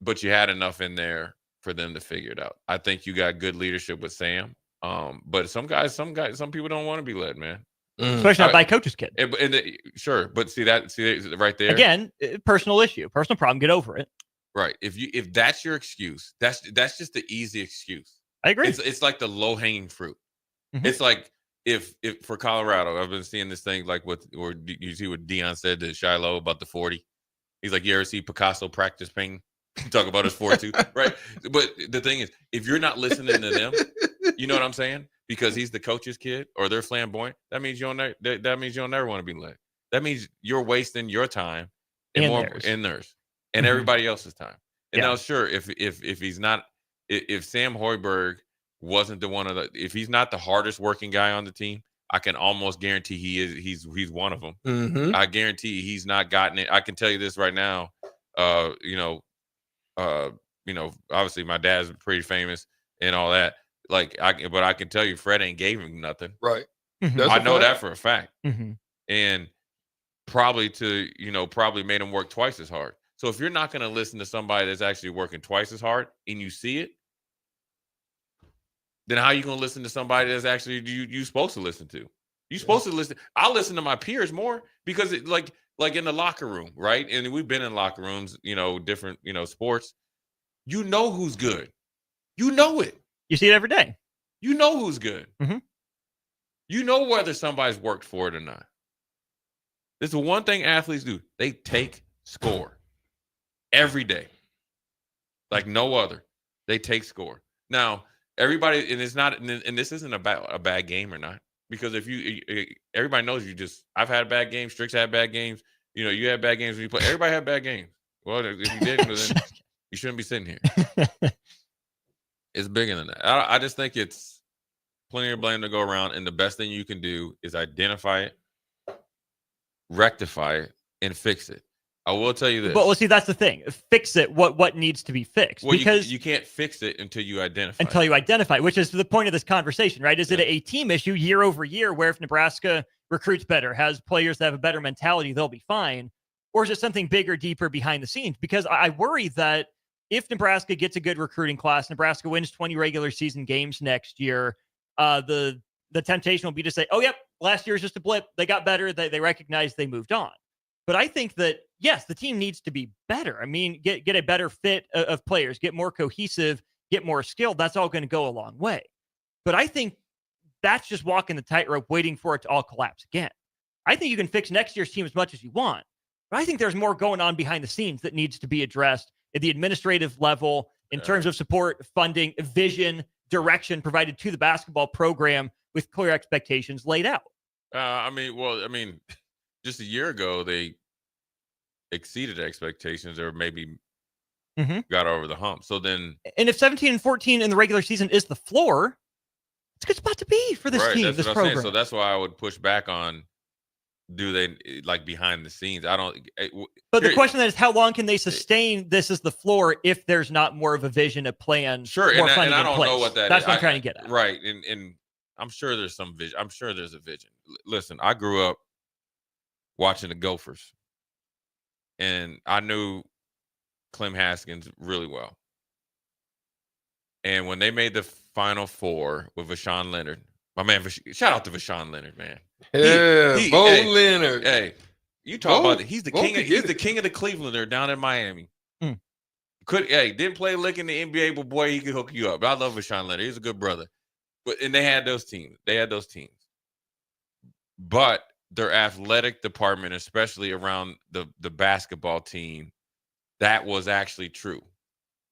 But you had enough in there for them to figure it out. I think you got good leadership with Sam. But some people don't want to be led, man. Especially not by a coach's kid. Sure, but see right there. Again, personal issue, personal problem. Get over it. Right. If that's your excuse, that's just the easy excuse. I agree. It's like the low hanging fruit. It's like if for Colorado, I've been seeing this thing like you see what Dion said to Shiloh about the 40. He's like, you ever see Picasso practice painting? Talk about his 4-2, right? But the thing is, if you're not listening to them, you know what I'm saying? Because he's the coach's kid or they're flamboyant, that means you'll never want to be led. That means you're wasting your time and theirs and everybody else's time. And now, sure, if he's not, if Sam Hoiberg wasn't if he's not the hardest working guy on the team, I can almost guarantee he's one of them. I guarantee he's not gotten it. I can tell you this right now. Obviously my dad's pretty famous and all that. But I can tell you, Fred ain't gave him nothing. Right. I know that for a fact. And probably made him work twice as hard. So if you're not going to listen to somebody that's actually working twice as hard and you see it, then how are you going to listen to somebody that's actually you supposed to listen to? You're supposed to listen. I listen to my peers more because like in the locker room, right? And we've been in locker rooms, different, sports. You know who's good. You know it. You see it every day. You know who's good. You know whether somebody's worked for it or not. This is the one thing athletes do. They take score every day. Like no other. They take score. Now, everybody, and it's not, and this isn't about a bad game or not. Because everybody knows I've had bad games. Strix had bad games. You had bad games when you play. Everybody had bad games. Well, if you didn't, then you shouldn't be sitting here. It's bigger than that. I just think it's plenty of blame to go around. And the best thing you can do is identify it, rectify it, and fix it. I will tell you this. But see, that's the thing. Fix it. What needs to be fixed? Well, because you can't fix it until you identify. Which is the point of this conversation, right? Is it a team issue year over year where if Nebraska recruits better, has players that have a better mentality, they'll be fine? Or is it something bigger, deeper behind the scenes? Because I worry that if Nebraska gets a good recruiting class, Nebraska wins 20 regular season games next year, the temptation will be to say, oh, yep, last year was just a blip. They got better. They recognized they moved on. But I think that, yes, the team needs to be better. I mean, get a better fit of players, get more cohesive, get more skilled. That's all going to go a long way. But I think that's just walking the tightrope, waiting for it to all collapse again. I think you can fix next year's team as much as you want. But I think there's more going on behind the scenes that needs to be addressed at the administrative level in terms of support, funding, vision, direction provided to the basketball program with clear expectations laid out. Just a year ago, they exceeded expectations or maybe got over the hump. So then, and if 17-14 in the regular season is the floor, it's a good spot to be for this team, that's this what program. I'm saying. So that's why I would push back on do they like behind the scenes? I don't. But the question is, how long can they sustain this as the floor if there's not more of a vision, a plan? Sure, more and I don't place? know what that That's is. what I'm trying to get at. Right, and I'm sure there's some vision. I'm sure there's a vision. Listen, I grew up watching the Gophers, and I knew Clem Haskins really well. And when they made the Final Four with Vashawn Leonard, my man, shout out to Vashawn Leonard, man. Yeah, Bo Leonard. Hey, you talk about it. He's the king. He's the king of the Clevelander down in Miami. Didn't play a lick in the NBA, but boy, he could hook you up. I love Vashawn Leonard. He's a good brother. And they had those teams. But their athletic department, especially around the basketball team, that was actually true,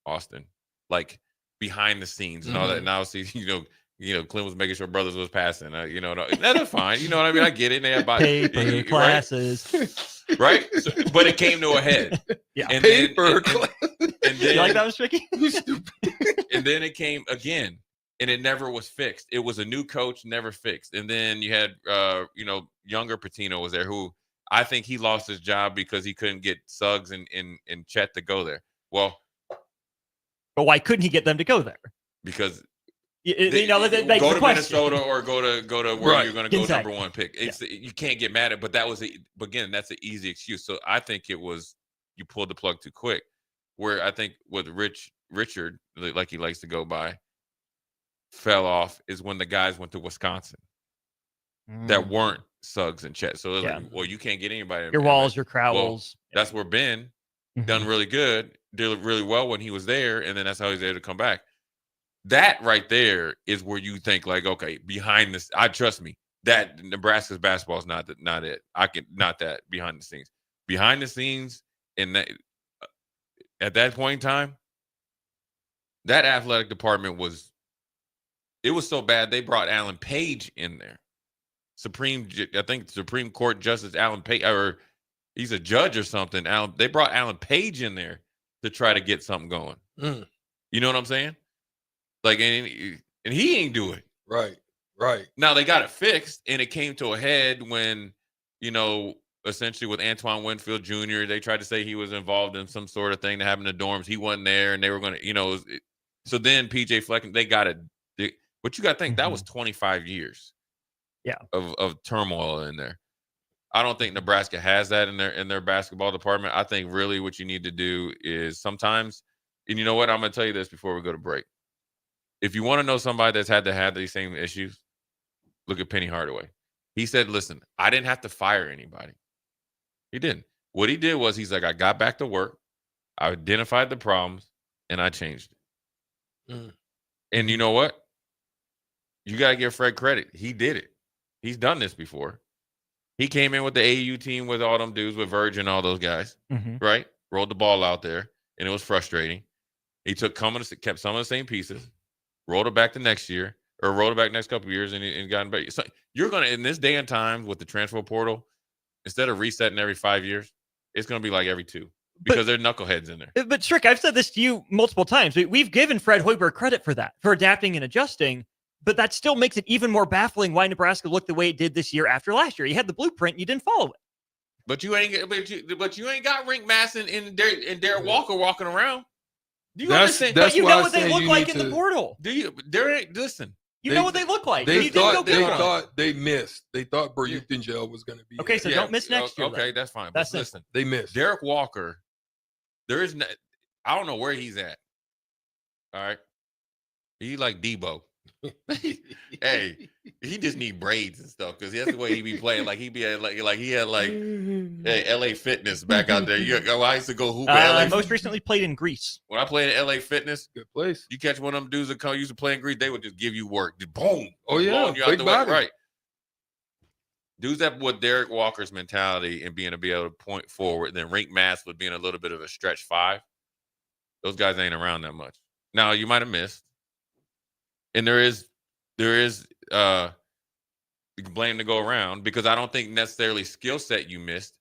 Austin. Like behind the scenes and all that. And obviously, Clint was making sure brothers was passing. That's fine. You know what I mean? I get it. They had paper classes, right? So, but it came to a head. Yeah, and paper. And then, you like that was tricky. And then it came again, and it never was fixed. It was a new coach, never fixed. And then you had, younger Patino was there, who I think he lost his job because he couldn't get Suggs and Chet to go there. Well, but why couldn't he get them to go there? Because that go to Minnesota or go to where you're going to go exactly. number one pick. You can't get mad at, but that's an easy excuse. So I think it was you pulled the plug too quick. Where I think what Richard, like he likes to go by, fell off is when the guys went to Wisconsin that weren't Suggs and Chet. So it was like, well, you can't get anybody. Your Walls, your Crowells. Well, that's where Ben done really good, did really well when he was there, and then that's how he's able to come back. That right there is where you think like, okay, behind this, trust me, that Nebraska's basketball is not it. Not that behind the scenes. Behind the scenes, and that at that point in time, that athletic department was so bad they brought Alan Page in there. Supreme Court Justice Alan Page, or he's a judge or something. They brought Alan Page in there to try to get something going. You know what I'm saying? Like, and he ain't do it. Right. Now they got it fixed, and it came to a head when, essentially with Antoine Winfield Jr., they tried to say he was involved in some sort of thing that happened in the dorms. He wasn't there, and they were going to, so then PJ Fleck, they got it. But you got to think that was 25 years of turmoil in there. I don't think Nebraska has that in their basketball department. I think really what you need to do is sometimes, and you know what? I'm going to tell you this before we go to break. If you want to know somebody that's had to have these same issues, look at Penny Hardaway. He said, listen, I didn't have to fire anybody. He didn't. What he did was he's like, I got back to work, I identified the problems, and I changed it. And you know what? You got to give Fred credit. He did it. He's done this before. He came in with the AAU team with all them dudes, with Virgin and all those guys, right? Rolled the ball out there, and it was frustrating. He kept some of the same pieces, rolled it back the next year, or rolled it back next couple of years, and got better. So you're going to, in this day and time with the transfer portal, instead of resetting every 5 years, it's going to be like every 2 because they're knuckleheads in there. But Strick, I've said this to you multiple times. We've given Fred Hoiberg credit for that, for adapting and adjusting. But that still makes it even more baffling why Nebraska looked the way it did this year after last year. You had the blueprint, and you didn't follow it. But you ain't got Rink Masson and Derek Walker walking around. Do you understand? But you know what they look like in the portal. Do you? Listen. You know what they look like. They thought they missed. They thought Beruthenjel was going to be. Okay, so don't miss next year. Okay, that's fine. That's listen, they missed. Derek Walker, I don't know where he's at. All right. He like Debo. Hey, he just need braids and stuff because that's the way he be playing. Like he be like he had LA Fitness back out there. I used to go hoop at LA. Most recently played in Greece. When I played at LA Fitness, good place. You catch one of them dudes that used to play in Greece, they would just give you work. Just boom. Oh yeah, big body. Right. Dudes that with Derek Walker's mentality and being able to point forward, then Rink Mass with being a little bit of a stretch 5. Those guys ain't around that much. Now you might have missed. And there is blame to go around because I don't think necessarily skill set you missed.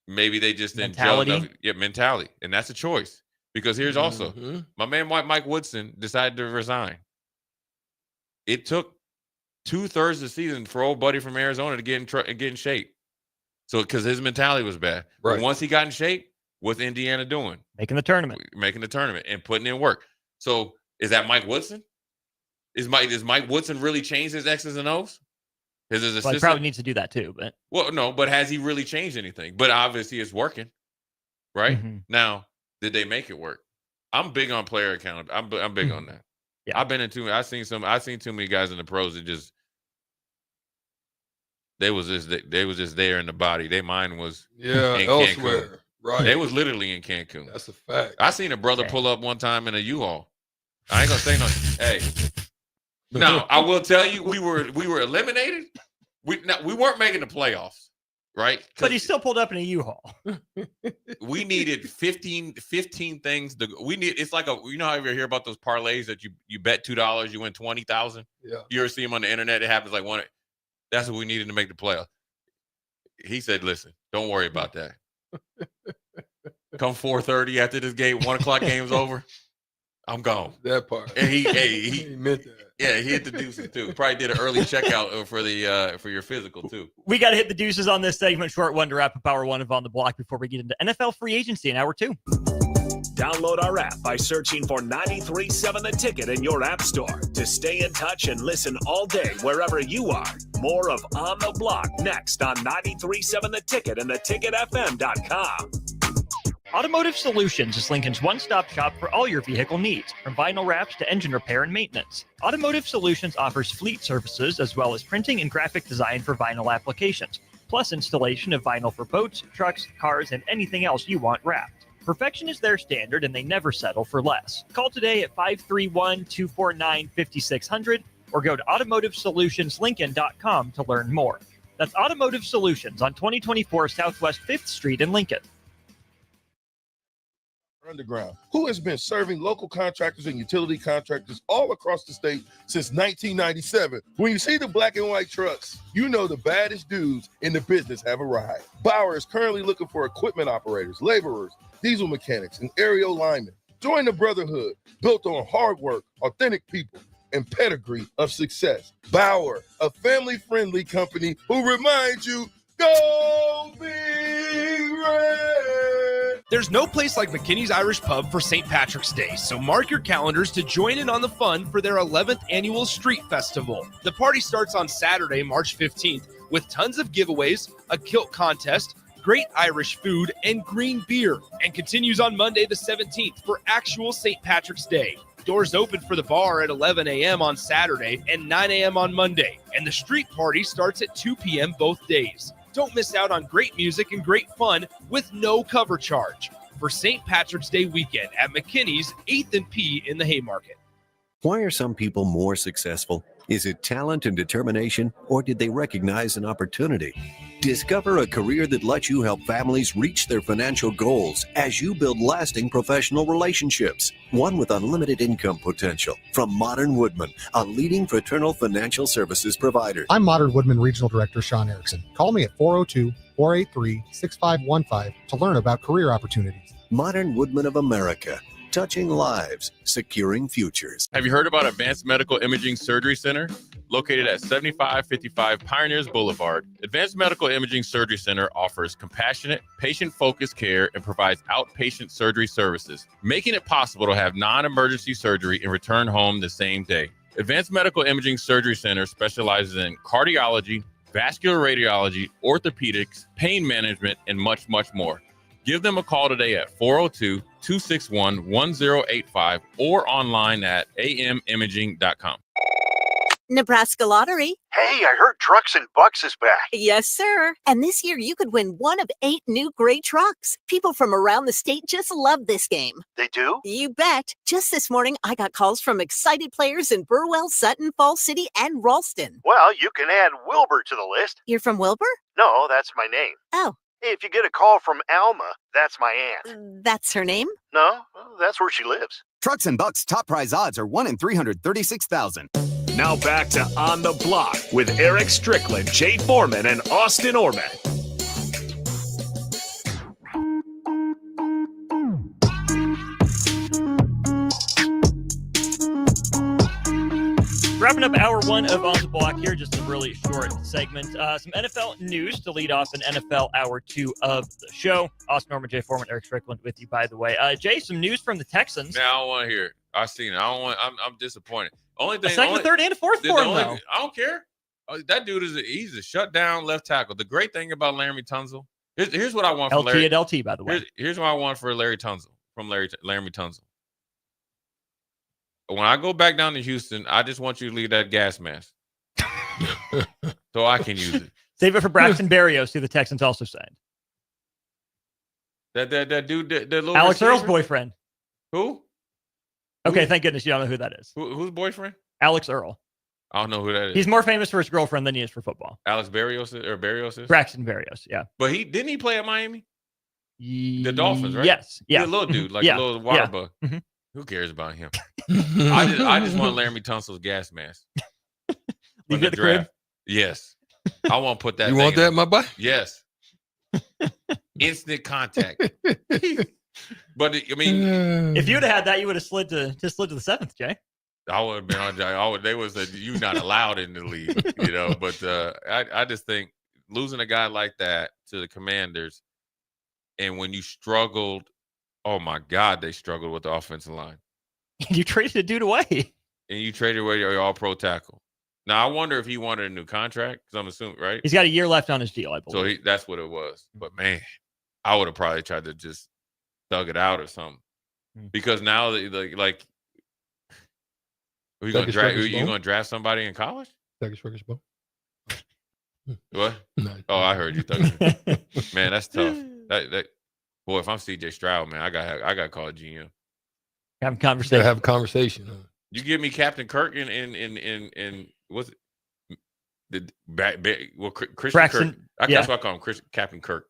Maybe they just didn't mentality. Mentality, and that's a choice. Because here's also my man Mike Woodson decided to resign. It took 2/3 of the season for old buddy from Arizona to get in shape. So because his mentality was bad. Right. But once he got in shape, what's Indiana doing? Making the tournament And putting in work. So is that Mike Woodson? Does Mike Woodson really change his X's and O's? His assistant? Well, he probably needs to do that too. But has he really changed anything? But obviously it's working, right? Mm-hmm. Now, did they make it work? I'm big on player accountability. I'm big on that. Yeah. I've seen too many guys in the pros that just they was just there in the body. Their mind was in elsewhere. Cancun. Right. They was literally in Cancun. That's a fact. I seen a brother pull up one time in a U-Haul. I ain't gonna say nothing. Hey. Now, I will tell you, we were eliminated. We weren't making the playoffs, right? But he still pulled up in a U-Haul. We needed 15 things. It's like you know how you ever hear about those parlays that you bet $2, you win 20,000? Yeah. You ever see them on the internet? It happens like one. That's what we needed to make the playoffs. He said, listen, don't worry about that. Come 4:30 after this game, 1 o'clock game's over, I'm gone. That part. And he meant that. Yeah, he hit the deuces too. Probably did an early checkout for your physical too. We got to hit the deuces on this segment. Short one to wrap up hour one of On the Block before we get into NFL free agency in hour two. Download our app by searching for 93.7 The Ticket in your app store to stay in touch and listen all day wherever you are. More of On the Block next on 93.7 The Ticket and theticketfm.com. Automotive Solutions is Lincoln's one-stop shop for all your vehicle needs, from vinyl wraps to engine repair and maintenance. Automotive Solutions offers fleet services as well as printing and graphic design for vinyl applications, plus installation of vinyl for boats, trucks, cars, and anything else you want wrapped. Perfection is their standard, and they never settle for less. Call today at 531-249-5600 or go to automotivesolutionslincoln.com to learn more. That's Automotive Solutions on 2024 Southwest 5th Street in Lincoln. Underground, who has been serving local contractors and utility contractors all across the state since 1997. When you see the black and white trucks, you know the baddest dudes in the business have arrived. Bauer is currently looking for equipment operators, laborers, diesel mechanics, and aerial linemen. Join the brotherhood built on hard work, authentic people, and pedigree of success. Bauer, a family-friendly company who reminds you, go Big Red! There's no place like McKinney's Irish Pub for St. Patrick's Day, so mark your calendars to join in on the fun for their 11th annual Street Festival. The party starts on Saturday, March 15th, with tons of giveaways, a kilt contest, great Irish food, and green beer, and continues on Monday the 17th for actual St. Patrick's Day. Doors open for the bar at 11 a.m. on Saturday and 9 a.m. on Monday, and the street party starts at 2 p.m. both days. Don't miss out on great music and great fun with no cover charge for St. Patrick's Day weekend at McKinney's 8th and P in the Haymarket. Why are some people more successful? Is it talent and determination, or did they recognize an opportunity? Discover a career that lets you help families reach their financial goals as you build lasting professional relationships, one with unlimited income potential. From Modern Woodman, a leading fraternal financial services provider. I'm Modern Woodman Regional Director Sean Erickson. Call me at 402-483-6515 to learn about career opportunities. Modern Woodman of America. Touching lives, securing futures. Have you heard about Advanced Medical Imaging Surgery Center? Located at 7555 Pioneers Boulevard, Advanced Medical Imaging Surgery Center offers compassionate, patient-focused care and provides outpatient surgery services, making it possible to have non-emergency surgery and return home the same day. Advanced Medical Imaging Surgery Center specializes in cardiology, vascular radiology, orthopedics, pain management, and much, much more. Give them a call today at 402-261-1085 or online at amimaging.com. Nebraska Lottery. Hey, I heard Trucks and Bucks is back. Yes, sir. And this year you could win one of 8 new gray trucks. People from around the state just love this game. They do? You bet. Just this morning, I got calls from excited players in Burwell, Sutton, Falls City, and Ralston. Well, you can add Wilbur to the list. You're from Wilbur? No, that's my name. Oh. If you get a call from Alma, that's my aunt. That's her name? No, that's where she lives. Trucks and Bucks top prize odds are 1 in 336,000. Now back to On the Block with Eric Strickland, Jay Foreman, and Austin Orman. Wrapping up hour one of On the Block here, just a really short segment. Some NFL news to lead off an NFL hour two of the show. Austin Norman, Jay Foreman, Eric Strickland with you, by the way. Jay, some news from the Texans. Now I don't want to hear it. I've seen it. I'm disappointed. Only thing, a second, third, and a fourth for him, though. I don't care. That dude he's a shutdown left tackle. The great thing about Laremy Tunsil, here's what I want from Larry. LT at LT, by the way. Here's what I want for Larry Tunsil, from Laremy Tunsil. When I go back down to Houston, I just want you to leave that gas mask so I can use it. Save it for Braxton Berrios, who the Texans also signed. That dude, that little Alex receiver? Earl's boyfriend. Who? Okay, thank goodness you don't know who that is. Who's boyfriend? Alex Earl. I don't know who that is. He's more famous for his girlfriend than he is for football. Alex Berrios is? Braxton Berrios, yeah. But didn't he play at Miami? The Dolphins, right? Yes. Yeah. He's a little dude, like a little water bug. Mm-hmm. Who cares about him? I just want Laremy Tunsil's gas mask. Leave it at the crib? Yes. I want to put that. You want that, my boy? Yes. Instant contact. But I mean, if you would have had that, you would have slid to the seventh, Jay. I would have been on. They would have said you're not allowed in the league, you know. But I just think losing a guy like that to the Commanders, and when you struggled, oh my God, they struggled with the offensive line. You traded a dude away, and you traded away your All-Pro tackle. Now I wonder if he wanted a new contract, because I'm assuming, right? He's got a year left on his deal, I believe. So that's what it was. But man, I would have probably tried to just thug it out or something, because now like. Are you gonna draft somebody in college? What? No. Oh, I heard you. Man, that's tough. That boy, if I'm CJ Stroud, man, I got to call GM. Have a conversation. Have a conversation. Huh? You give me Captain Kirk in what's it? Christian Braxton, Kirk. That's why I call him Captain Kirk.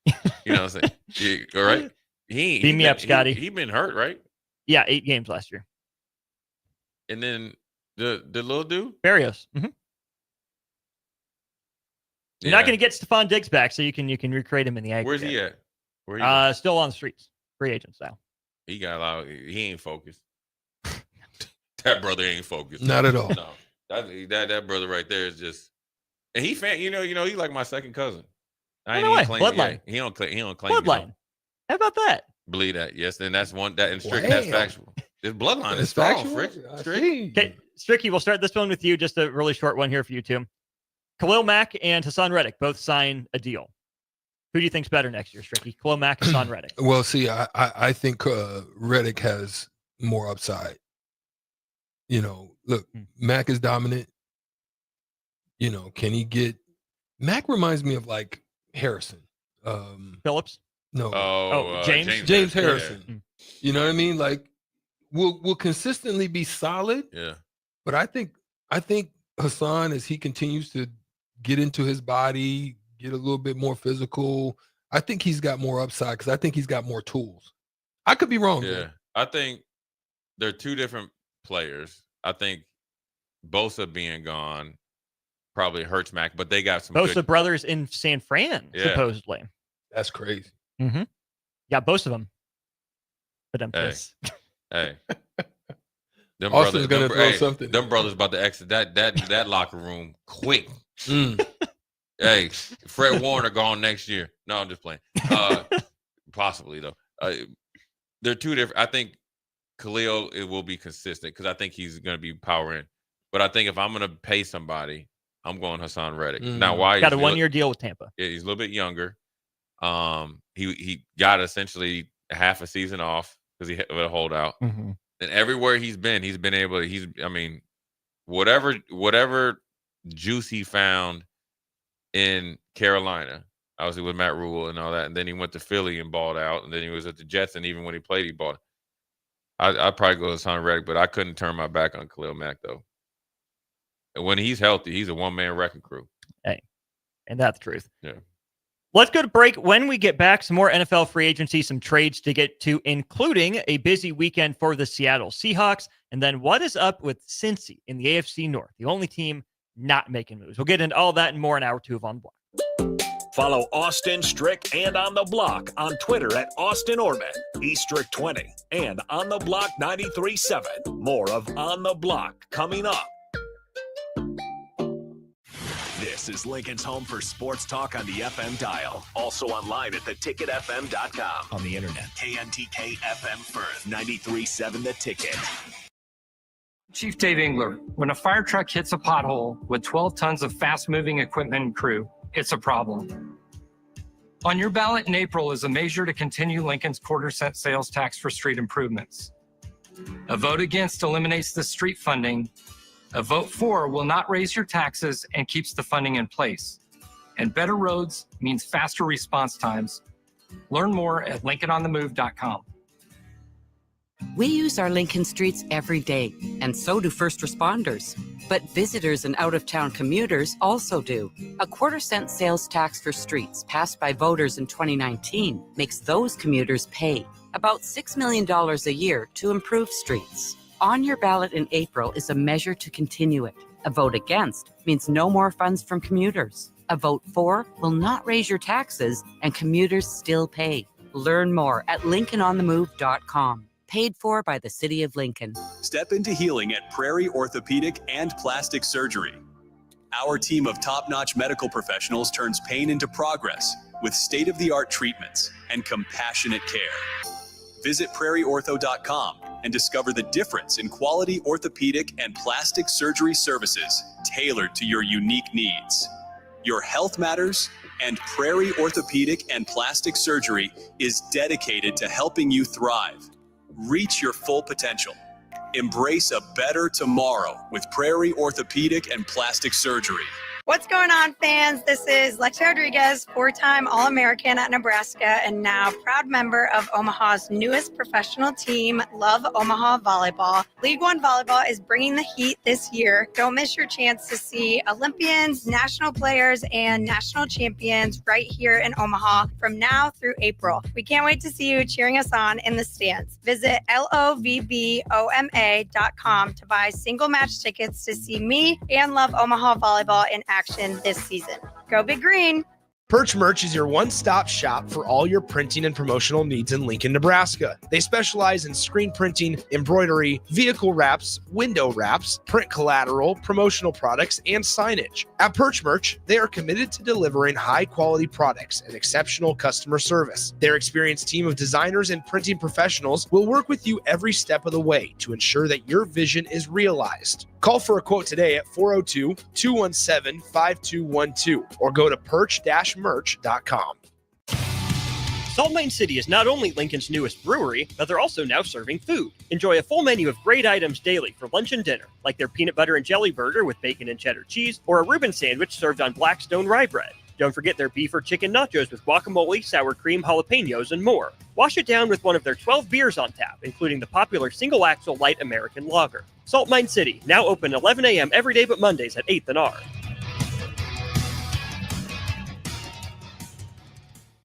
You know what I'm saying? All right. Beam me up, Scotty. He been hurt, right? Yeah, 8 games last year. And then the little dude? Berrios. Mm-hmm. You're not going to get Stephon Diggs back, so you can recreate him in the aggregate. Where's he at? Still on the streets. Free agent style. He got a lot. He ain't focused. That brother ain't focused. Not at all. No. That brother right there is just, and he you know, he like my second cousin. I ain't even claiming bloodline. He don't claim Bloodline. How about that? Believe that. Yes, and that's one that and Strick, that's factual. This bloodline is strong, Strick. Okay, Stricky, we'll start this one with you. Just a really short one here for you two. Khalil Mack and Hassan Reddick both sign a deal. Who do you think's better next year, Stricky? Khalil Mack, Hassan Reddick. Well, see, I think Reddick has more upside. You know, look, Mack is dominant. You know, can he get? Mack reminds me of like Harrison. Phillips? No. James Harrison. Yeah. You know what I mean? Like, will consistently be solid. Yeah. But I think Hassan, as he continues to get into his body, get a little bit more physical, I think he's got more upside because I think he's got more tools. I could be wrong. Yeah. Man. I think they're two different players. I think Bosa being gone probably hurts Mac, but they got some Bosa brothers in San Fran, supposedly. That's crazy. Mm-hmm. Yeah, both of them. But I'm pissed. Hey. Them Austin's gonna throw something. Them brothers about to exit that locker room quick. Hey, Fred Warner gone next year. No, I'm just playing. Possibly though. They're two different. I think Khalil it will be consistent because I think he's going to be power in. But I think if I'm going to pay somebody, I'm going Hassan Reddick. Now, why? Got a 1-year deal with Tampa. Yeah, he's a little bit younger. He got essentially half a season off because he had a holdout. Mm-hmm. And everywhere he's been able to. I mean, whatever juice he found in Carolina, obviously with Matt Rule and all that, and then he went to Philly and balled out, and then he was at the Jets, and even when he played, he balled. I'd probably go with Hassan Reddick, but I couldn't turn my back on Khalil Mack though. And when he's healthy, he's a one-man wrecking crew. Hey, and that's the truth. Yeah. Let's go to break. When we get back, some more NFL free agency, some trades to get to, including a busy weekend for the Seattle Seahawks. And then what is up with Cincy in the AFC North, the only team not making moves. We'll get into all that and more in hour 2 of On the Block. Follow Austin Strick and On the Block on Twitter at Austin Orman, eStrick20, and On the Block 93.7. More of On the Block coming up. This is Lincoln's home for sports talk on the FM dial. Also online at theticketfm.com. On the internet, KNTK FM Firth, 93.7 The Ticket. Chief Dave Engler, when a fire truck hits a pothole with 12 tons of fast-moving equipment and crew, it's a problem. On your ballot in April is a measure to continue Lincoln's quarter-cent sales tax for street improvements. A vote against eliminates the street funding. A vote for will not raise your taxes and keeps the funding in place. And better roads means faster response times. Learn more at LincolnOnTheMove.com. We use our Lincoln streets every day, and so do first responders. But visitors and out-of-town commuters also do. A quarter-cent sales tax for streets passed by voters in 2019 makes those commuters pay about $6 million a year to improve streets. On your ballot in April is a measure to continue it. A vote against means no more funds from commuters. A vote for will not raise your taxes, and commuters still pay. Learn more at LincolnOnTheMove.com. Paid for by the City of Lincoln. Step into healing at Prairie Orthopedic and Plastic Surgery. Our team of top-notch medical professionals turns pain into progress with state-of-the-art treatments and compassionate care. Visit prairieortho.com and discover the difference in quality orthopedic and plastic surgery services tailored to your unique needs. Your health matters, and Prairie Orthopedic and Plastic Surgery is dedicated to helping you thrive. Reach your full potential. Embrace a better tomorrow with Prairie Orthopedic and Plastic Surgery. What's going on, fans? This is Lex Rodriguez, four-time All-American at Nebraska and now proud member of Omaha's newest professional team, Love Omaha Volleyball. League One Volleyball is bringing the heat this year. Don't miss your chance to see Olympians, national players, and national champions right here in Omaha from now through April. We can't wait to see you cheering us on in the stands. Visit lovboma.com to buy single match tickets to see me and Love Omaha Volleyball in action this season. Go Big Green! Perch Merch is your one-stop shop for all your printing and promotional needs in Lincoln, Nebraska. They specialize in screen printing, embroidery, vehicle wraps, window wraps, print collateral, promotional products, and signage. At Perch Merch, they are committed to delivering high-quality products and exceptional customer service. Their experienced team of designers and printing professionals will work with you every step of the way to ensure that your vision is realized. Call for a quote today at 402-217-5212 or go to perch-merch.com. Salt Mine City is not only Lincoln's newest brewery, but they're also now serving food. Enjoy a full menu of great items daily for lunch and dinner, like their peanut butter and jelly burger with bacon and cheddar cheese, or a Reuben sandwich served on Blackstone rye bread. Don't forget their beef or chicken nachos with guacamole, sour cream, jalapenos, and more. Wash it down with one of their 12 beers on tap, including the popular Single Axle Light American Lager. Salt Mine City, now open 11 a.m. every day but Mondays at 8th and R.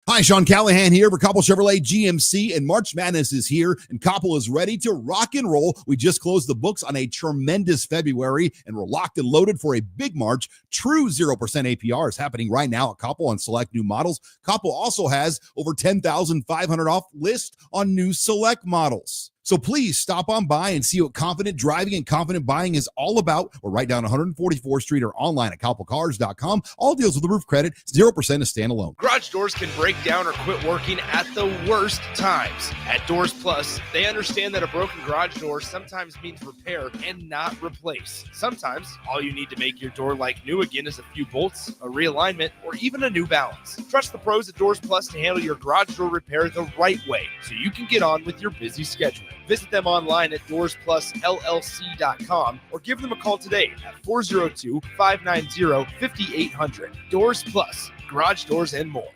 Hi, Sean Callahan here for Koppel Chevrolet GMC, and March Madness is here, and Koppel is ready to rock and roll. We just closed the books on a tremendous February, and we're locked and loaded for a big March. True 0% APR is happening right now at Koppel on select new models. Koppel also has over 10,500 off list on new select models. So please stop on by and see what confident driving and confident buying is all about. We're right down 144th Street or online at koppelcars.com. All deals with the roof credit, 0% is standalone. Garage doors can break down or quit working at the worst times. At Doors Plus, they understand that a broken garage door sometimes means repair and not replace. Sometimes all you need to make your door like new again is a few bolts, a realignment, or even a new balance. Trust the pros at Doors Plus to handle your garage door repair the right way so you can get on with your busy schedule. Visit them online at DoorsPlusLLC.com or give them a call today at 402-590-5800. Doors Plus, garage doors and more.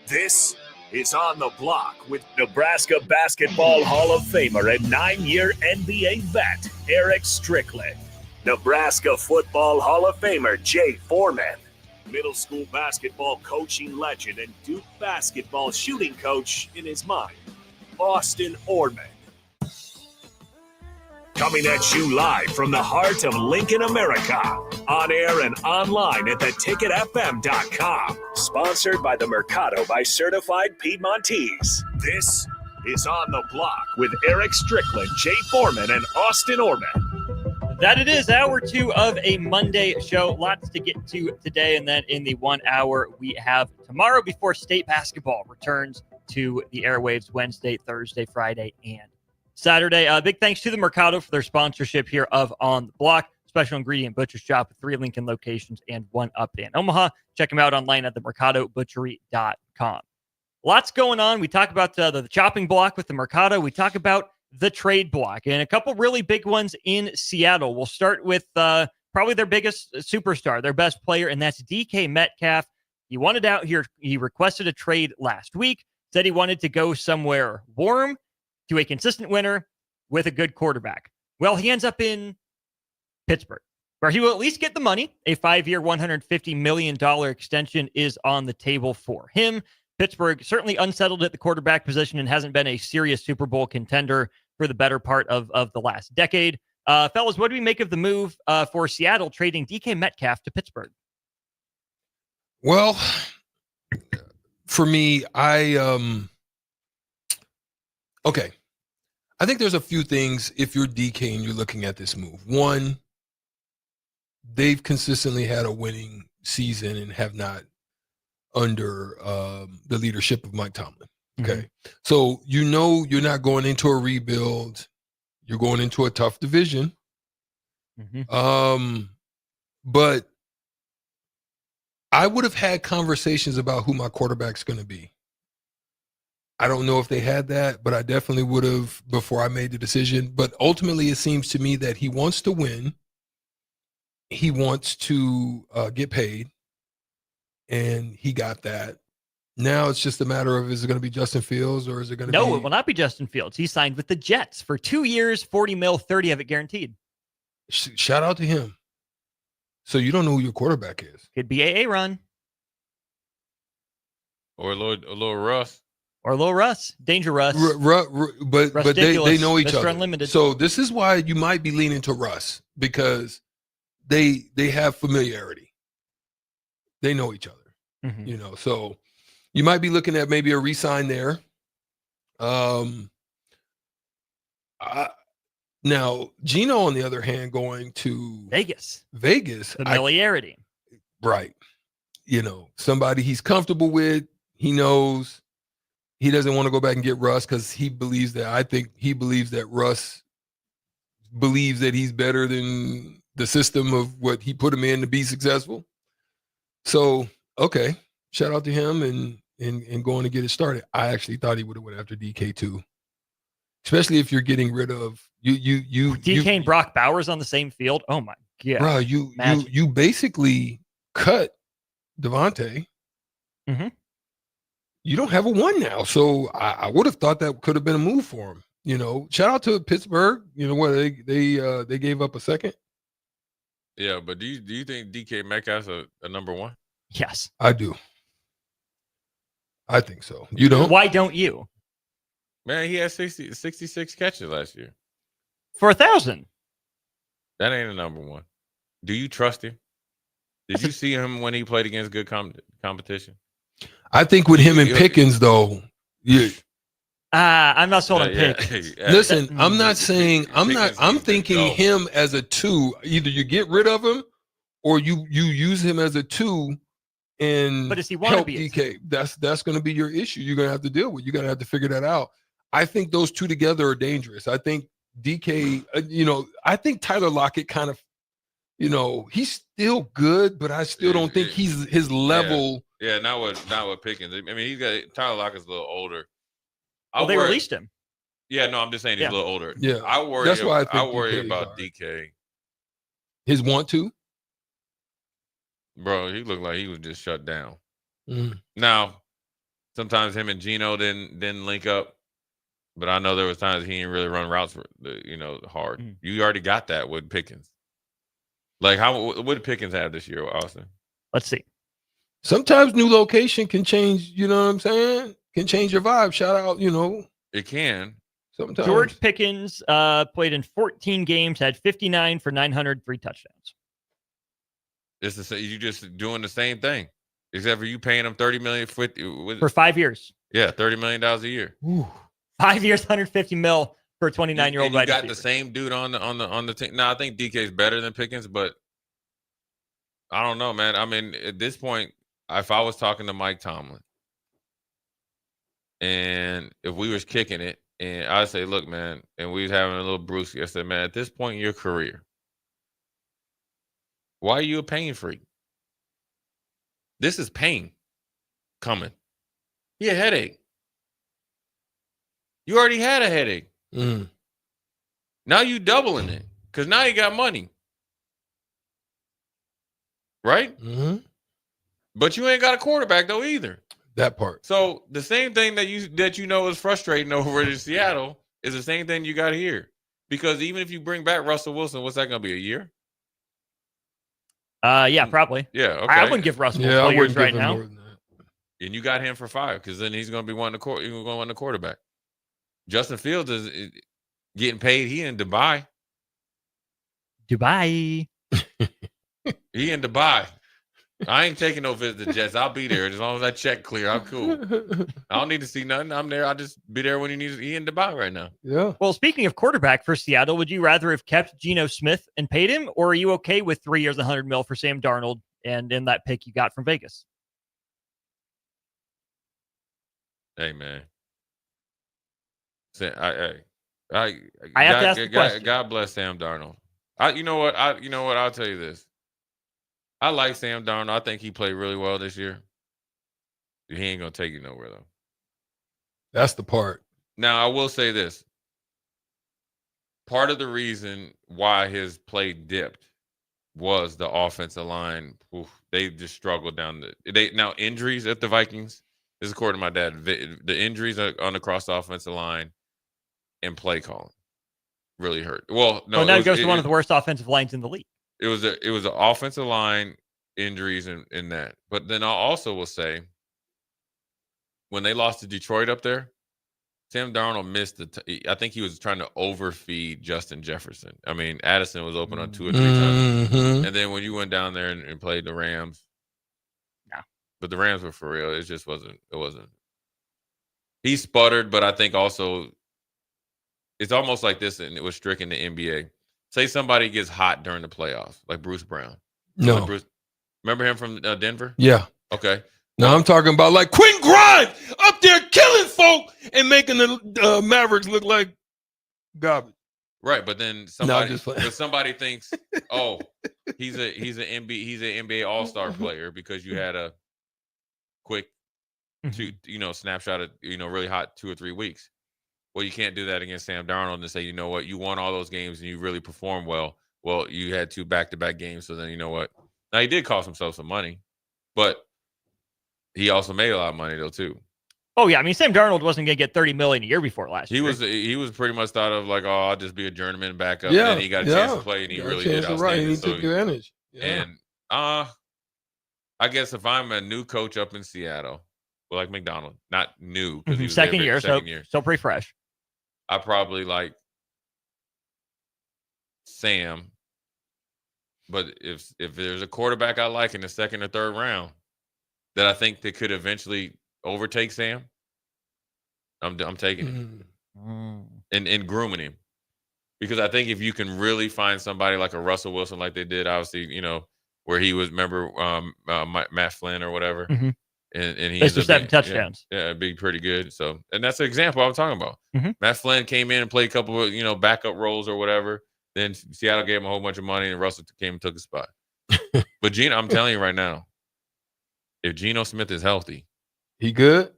This is On the Block with Nebraska Basketball Hall of Famer and 9-year NBA vet Eric Strickland. Nebraska Football Hall of Famer Jay Foreman. Middle school basketball coaching legend and Duke basketball shooting coach in his mind, Austin Orman. Coming at you live from the heart of Lincoln, America. On air and online at theticketfm.com. Sponsored by the Mercado by Certified Piedmontese. This is On the Block with Eric Strickland, Jay Foreman, and Austin Orman. That it is hour 2 of a Monday show. Lots to get to today. And then in the 1 hour we have tomorrow before state basketball returns to the airwaves Wednesday, Thursday, Friday, and Saturday. Big thanks to the Mercado for their sponsorship here of On the Block. Special ingredient butcher shop with 3 Lincoln locations and 1 up in Omaha. Check them out online at themercadobutchery.com. Lots going on. We talk about the chopping block with the Mercado. We talk about the trade block and a couple really big ones in Seattle. We'll start with probably their biggest superstar, their best player, and that's DK Metcalf. He wanted out here. He requested a trade last week, said he wanted to go somewhere warm to a consistent winner with a good quarterback. Well, he ends up in Pittsburgh, where he will at least get the money. A 5-year, $150 million extension is on the table for him. Pittsburgh certainly unsettled at the quarterback position and hasn't been a serious Super Bowl contender for the better part of the last decade. Fellas, what do we make of the move for Seattle trading DK Metcalf to Pittsburgh? Well, for me, okay. I think there's a few things if you're DK and you're looking at this move. One, they've consistently had a winning season and have not under the leadership of Mike Tomlin. Okay. So, you're not going into a rebuild. You're going into a tough division. But I would have had conversations about who my quarterback's going to be. I don't know if they had that, but I definitely would have before I made the decision. But ultimately, it seems to me that he wants to win. He wants to get paid. And he got that. Now it's just a matter of, is it going to be Justin Fields or is it going to be? No, it will not be Justin Fields. He signed with the Jets for 2 years, $40 million, 30 of it guaranteed. Shout out to him. So you don't know who your quarterback is. Could be Aaron. Or a little Russ. Or a little Russ. Danger Russ. But they know each Mr. other. Unlimited. So this is why you might be leaning to Russ, because they have familiarity. They know each other. So you might be looking at maybe a re-sign there. Now, Geno, on the other hand, going to Vegas. Familiarity. Right. Somebody he's comfortable with. He knows he doesn't want to go back and get Russ because he believes that Russ believes that he's better than the system of what he put him in to be successful. So, okay, shout out to him and going to get it started. I actually thought he would have went after DK too, especially if you're getting rid of DK and Brock Bowers on the same field. Oh my god, bro! You basically cut Devontae. You don't have a 1 now, so I would have thought that could have been a move for him. Shout out to Pittsburgh. They gave up a second. Yeah, but do you think DK Metcalf's a number 1? Yes, I do. I think so. You don't? Why don't you? Man, he had 66 catches last year. For 1,000. That ain't a number 1. Do you trust him? Did you see him when he played against good competition? I think with him and Pickens, though, I'm not sold on Pickens. Listen, I'm not saying I'm thinking him as a 2. Either you get rid of him or you use him as a 2 and but does he want to be DK. That's going to be your issue. You're going to have to deal with. You're going to have to figure that out. I think those two together are dangerous. I think DK, I think Tyler Lockett kind of, he's still good, but I still don't think he's his level. Yeah, not with Pickens. I mean, Tyler Lockett's a little older. Well, they released him. Yeah, no, I'm just saying he's a little older. Yeah, that's why I worry about DK. His want to? Bro, he looked like he was just shut down. Now, sometimes him and Geno didn't link up, but I know there was times he didn't really run routes hard. You already got that with Pickens. Like, what did Pickens have this year, Austin? Let's see. Sometimes new location can change, you know what I'm saying? Can change your vibe. Shout out, It can. Sometimes. George Pickens played in 14 games, had 59 for 903 touchdowns. It's the same. You just doing the same thing, except for you paying him $30 million for 5 years. Yeah, $30 million a year. Ooh. 5 years, $150 million for a 29-year-old You wide got receiver. the same dude on the team. Now I think DK is better than Pickens, but I don't know, man. I mean, at this point, if I was talking to Mike Tomlin, and if we was kicking it, and I'd say, look, man, and we was having a little brewski, I said, man, at this point in your career, why are you a pain freak? This is pain coming. He had a headache. You already had a headache. Now you doubling it because now you got money. Right? But you ain't got a quarterback though either. That part. So the same thing that you know is frustrating over in Seattle is the same thing you got here. Because even if you bring back Russell Wilson, what's that going to be, a year? Yeah, probably. Yeah, okay. I wouldn't give Russell Wilson 4 years right now. And you got him for 5 because then he's going to be wanting the quarterback. Justin Fields is getting paid. He in Dubai. Dubai. He in Dubai. I ain't taking no visit to Jets. I'll be there as long as I check clear. I'm cool. I don't need to see nothing. I'm there. I'll just be there when he needs. He in Dubai right now. Yeah. Well, speaking of quarterback for Seattle, would you rather have kept Geno Smith and paid him, or are you okay with 3 years, $100 million for Sam Darnold and in that pick you got from Vegas? Hey, man. I have to ask the question. God bless Sam Darnold. You know what? I'll tell you this. I like Sam Darnold. I think he played really well this year. He ain't going to take you nowhere, though. That's the part. Now, I will say this. Part of the reason why his play dipped was the offensive line. Oof, they just struggled down now, injuries at the Vikings, this is according to my dad, the injuries on across the offensive line and play calling really hurt. Well, no. So now it goes to one of the worst offensive lines in the league. It was an offensive line injuries in that. But then I also will say, when they lost to Detroit up there, Sam Darnold missed I think he was trying to overfeed Justin Jefferson. I mean, Addison was open on 2 or 3 times. And then when you went down there and played the Rams, but the Rams were for real. It just wasn't. It wasn't. He sputtered, but I think also it's almost like this, and it was strict in the NBA. Say somebody gets hot during the playoffs, like Bruce Brown. No. Like Bruce, remember him from Denver? Yeah. Okay. No, I'm talking about like Quentin Grimes up there killing folk and making the Mavericks look like garbage. Right, but then somebody thinks, oh, he's an NBA All-Star player because you had a quick snapshot of really hot 2 or 3 weeks. Well, you can't do that against Sam Darnold and say, you know what, you won all those games and you really performed well. Well, you had 2 back-to-back games, so then you know what? Now, he did cost himself some money, but he also made a lot of money, though, too. Oh, yeah. I mean, Sam Darnold wasn't going to get $30 million a year before last year. He was pretty much thought of like, oh, I'll just be a journeyman backup. Yeah, and then he got a chance to play, and he really did outstanding. Right, and he took advantage. Yeah. And I guess if I'm a new coach up in Seattle, well, like McDonald, not new. He was second year, so pretty fresh. I probably like Sam, but if there's a quarterback I like in the 2nd or 3rd round that I think that could eventually overtake Sam, I'm taking him and grooming him, because I think if you can really find somebody like a Russell Wilson, like they did, obviously, where he was, remember Matt Flynn or whatever. And he has 7 touchdowns. Yeah, it'd be pretty good. So, and that's an example I'm talking about. Matt Flynn came in and played a couple of, backup roles or whatever. Then Seattle gave him a whole bunch of money, and Russell came and took his spot. But Geno, I'm telling you right now, if Geno Smith is healthy, he good.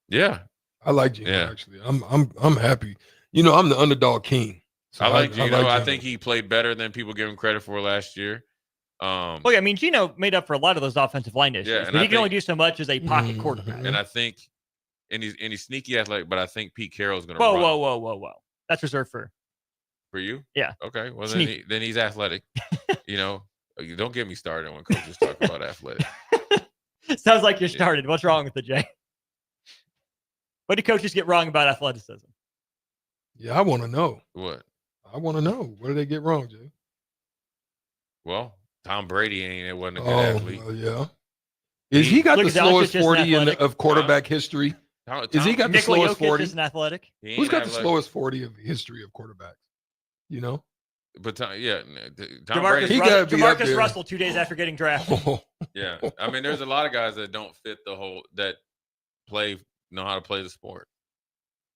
Yeah, I like Geno. Actually, I'm happy. I'm the underdog king. So I like Geno. I think he played better than people give him credit for last year. I mean, Geno made up for a lot of those offensive line issues, but he can only do so much as a pocket quarterback. And I think, and he's sneaky athletic, but I think Pete Carroll's going to. Whoa! That's reserved for you. Yeah. Okay. Well, then he's athletic. Don't get me started when coaches talk about athletic. Sounds like you're started. What's wrong with it, Jay? What do coaches get wrong about athleticism? Yeah, I want to know. What? I want to know. What did they get wrong, Jay? Well, Tom Brady wasn't a good athlete. Yeah. He got the slowest 40 of quarterback history Is he got the Nikola slowest Jokic 40? is an athletic. Who's got the slowest 40 of history of quarterbacks? You know? But yeah, Tom Jamarcus Russell 2 days after getting drafted. Yeah, I mean, there's a lot of guys that don't fit that know how to play the sport.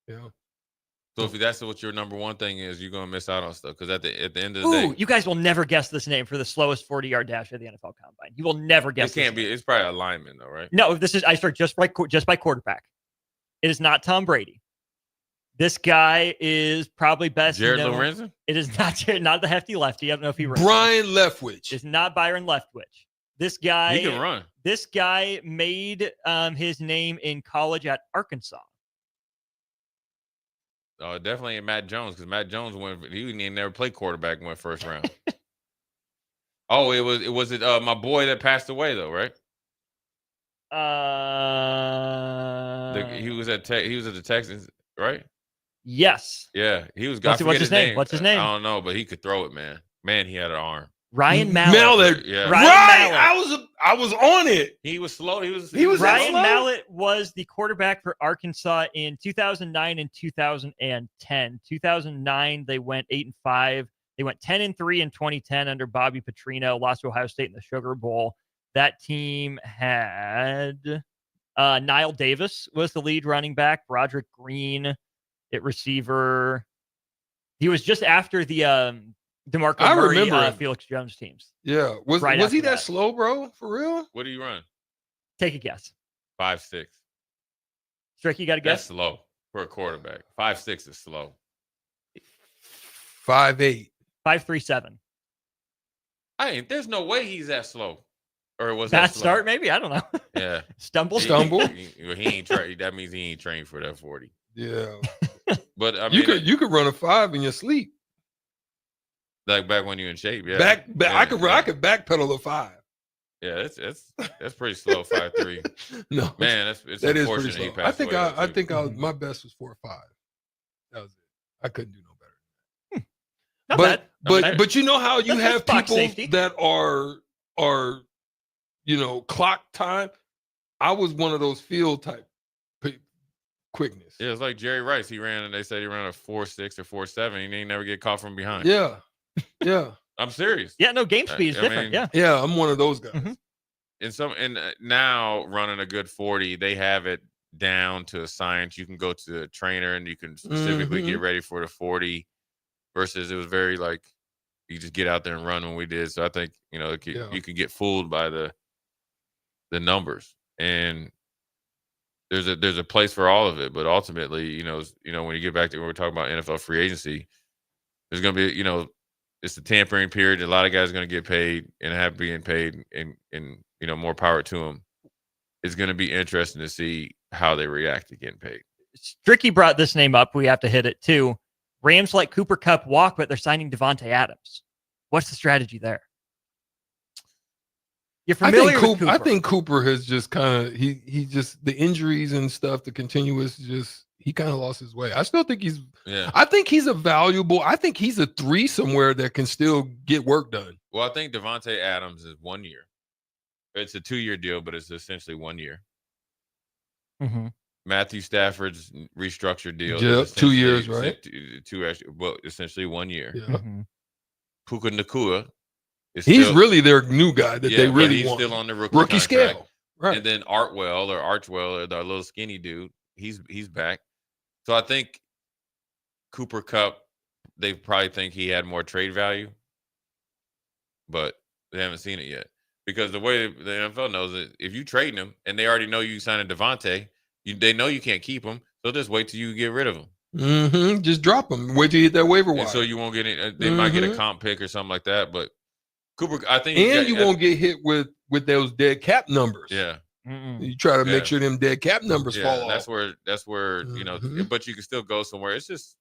Yeah. So if that's what your number one thing is, you're gonna miss out on stuff because at the end of the Ooh, day, you guys will never guess this name for the slowest 40-yard dash of the NFL Combine. You will never guess. It can't be. It's probably a lineman, though, right? No, I start just by quarterback. It is not Tom Brady. This guy is probably best Jared known. Lorenzen? It is not the hefty lefty. I don't know if he runs. Brian Leftwich. It's not Byron Leftwich. This guy. He can run. This guy made his name in college at Arkansas. Oh, definitely ain't Matt Jones because Matt Jones he never played quarterback and went first round. Oh, it was my boy that passed away though, right? He was at the Texans, right? Yes. Yeah, he was. What's his name? What's his name? I don't know, but he could throw it, man. Man, he had an arm. Ryan Mallett. Yeah. Right. I was on it. He was slow. He was Ryan slow. Mallett was the quarterback for Arkansas in 2009 and 2010. 2009 they went 8-5. They went 10-3 in 2010 under Bobby Petrino. Lost to Ohio State in the Sugar Bowl. That team had Niall Davis was the lead running back. Broderick Green at receiver. He was just after the DeMarco Murray, Felix Jones teams. Yeah. Was he that slow, bro? For real? What do you run? Take a guess. 5'6". Strick, you got a guess? That's slow for a quarterback. 5'6" is slow. 5'8". 5'3" There's no way he's that slow. Or was that slow? Start? Maybe, I don't know. Yeah. Stumble. He ain't trained. That means he ain't trained for that 40. Yeah. But I mean, you could run a 5 in your sleep. Like back when you're in shape, yeah. Back. Yeah, I could backpedal a 5. Yeah, that's pretty slow. 5'3". No, man, it's that is unfortunate pretty he slow. passed away. I think my best was 4 or 5. That was it. I couldn't do no better. Not bad. But you know how you have box people safety. that are clock time. I was one of those field type quickness. Yeah, it's like Jerry Rice. They said he ran a 4.6 or 4.7. He didn't never get caught from behind. Yeah. I'm serious. Yeah, no, game speed is different. Yeah, I'm one of those guys. Mm-hmm. And now running a good 40, they have it down to a science. You can go to a trainer and you can specifically get ready for the 40 versus it was very like you just get out there and run when we did. So I think, you can get fooled by the numbers. And there's a place for all of it, but ultimately, when you get back to when we're talking about NFL free agency, there's going to be, it's the tampering period. A lot of guys are going to get paid and have being paid, and more power to them. It's going to be interesting to see how they react to getting paid. Stricky brought this name up. We have to hit it too. Rams let Cooper Kupp walk, but they're signing Devontae Adams. What's the strategy there? You're familiar with Cooper. I think Cooper has just kind of he just the injuries and stuff, the continuous he kind of lost his way. I still think I think he's a valuable. I think he's a 3 somewhere that can still get work done. Well, I think Devontae Adams is 1 year. It's a 2-year deal, but it's essentially 1 year. Mm-hmm. Matthew Stafford's restructured deal. Yeah, 2 years, right? Essentially 1 year. Yeah. Mm-hmm. Puka Nacua. He's really their new guy that they really he's want. Still on the rookie contract. Scale. Right. And then Archwell, or our little skinny dude, he's back. So I think Cooper Kupp, they probably think he had more trade value, but they haven't seen it yet. Because the way the NFL knows it, if you trade him and they already know you signed a Devontae, they know you can't keep him. So just wait till you get rid of him. Mm-hmm. Just drop him. Wait till you hit that waiver wire. So you won't get it. They might get a comp pick or something like that. But Cooper, I think, you won't get hit with those dead cap numbers. Yeah. Mm-mm. You try to make sure them dead cap numbers fall off. That's where but you can still go somewhere. It's just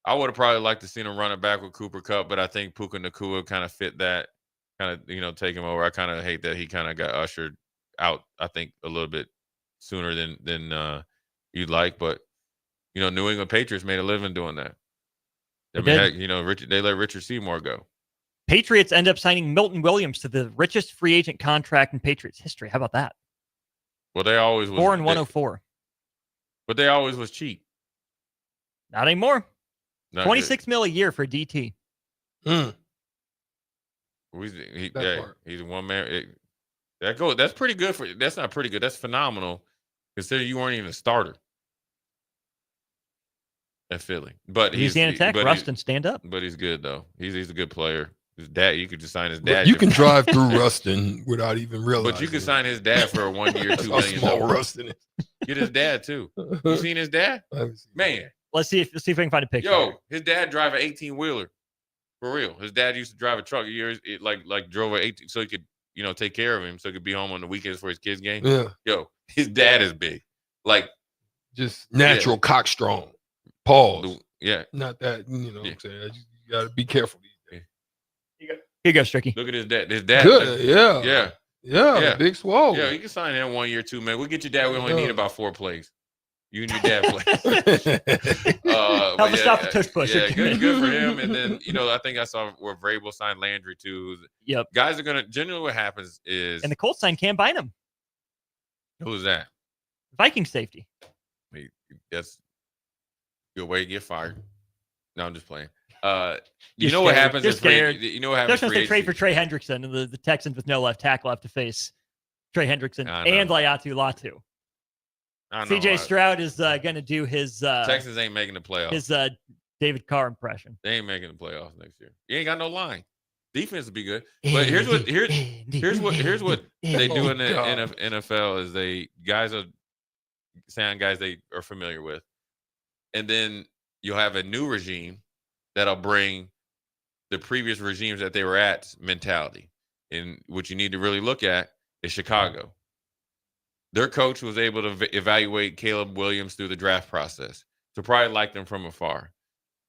I would have probably liked to see him run it back with Cooper Kupp, but I think Puka Nacua kind of fit that, kind of take him over. I kind of hate that he kind of got ushered out, I think, a little bit sooner than you'd like, but New England Patriots made a living doing that. I mean, heck, they let Richard Seymour go. Patriots end up signing Milton Williams to the richest free agent contract in Patriots history. How about that? Well, they always was 4 and 104. But they always was cheap. Not anymore. Not 26 mil a year for DT. He's a one man. That's pretty good for. That's not pretty good. That's phenomenal. Considering you weren't even a starter at Philly. But Louisiana Tech, Rustin, stand up. But he's good though. He's a good player. His dad, you could just sign his dad. You can drive through Rustin without even realizing. But you could sign his dad for a 1 year, $2 How million. small Rustin is. Get his dad too. You seen his dad? Man, let's see if I can find a picture. Yo, his dad drive an 18-wheeler. For real. His dad used to drive a truck. Like drove an 18 so he could, take care of him so he could be home on the weekends for his kids' game. Yeah. Yo, his dad is big. Like just natural cock strong. Pause. Yeah. Not that, what I'm saying. You got to be careful. Here you go, Stricky. Look at his dad. His dad. Good. Yeah. Big swole. Yeah, you can sign him 1 year, $2 million. We'll get your dad. We only need about 4 plays. You and your dad play. Help us stop the tush push. Yeah, good for him. And then, I think I saw where Vrabel signed Landry too. Yep. Guys are going to, generally what happens is. And the Colts signed Cam Bynum. Who's that? Viking safety. That's a good way to get fired. No, I'm just playing. You know what happens? You know what happens? They trade for Trey Hendrickson, and the Texans with no left tackle have to face Trey Hendrickson and Laiatu Latu. CJ Stroud is going to do his. Texans ain't making the playoffs. His David Carr impression. They ain't making the playoffs next year. You ain't got no line. Defense will be good, but here's what they do in the NFL is guys are saying guys they are familiar with, and then you'll have a new regime that'll bring the previous regimes that they were at mentality. And what you need to really look at is Chicago. Their coach was able to evaluate Caleb Williams through the draft process. So probably liked him from afar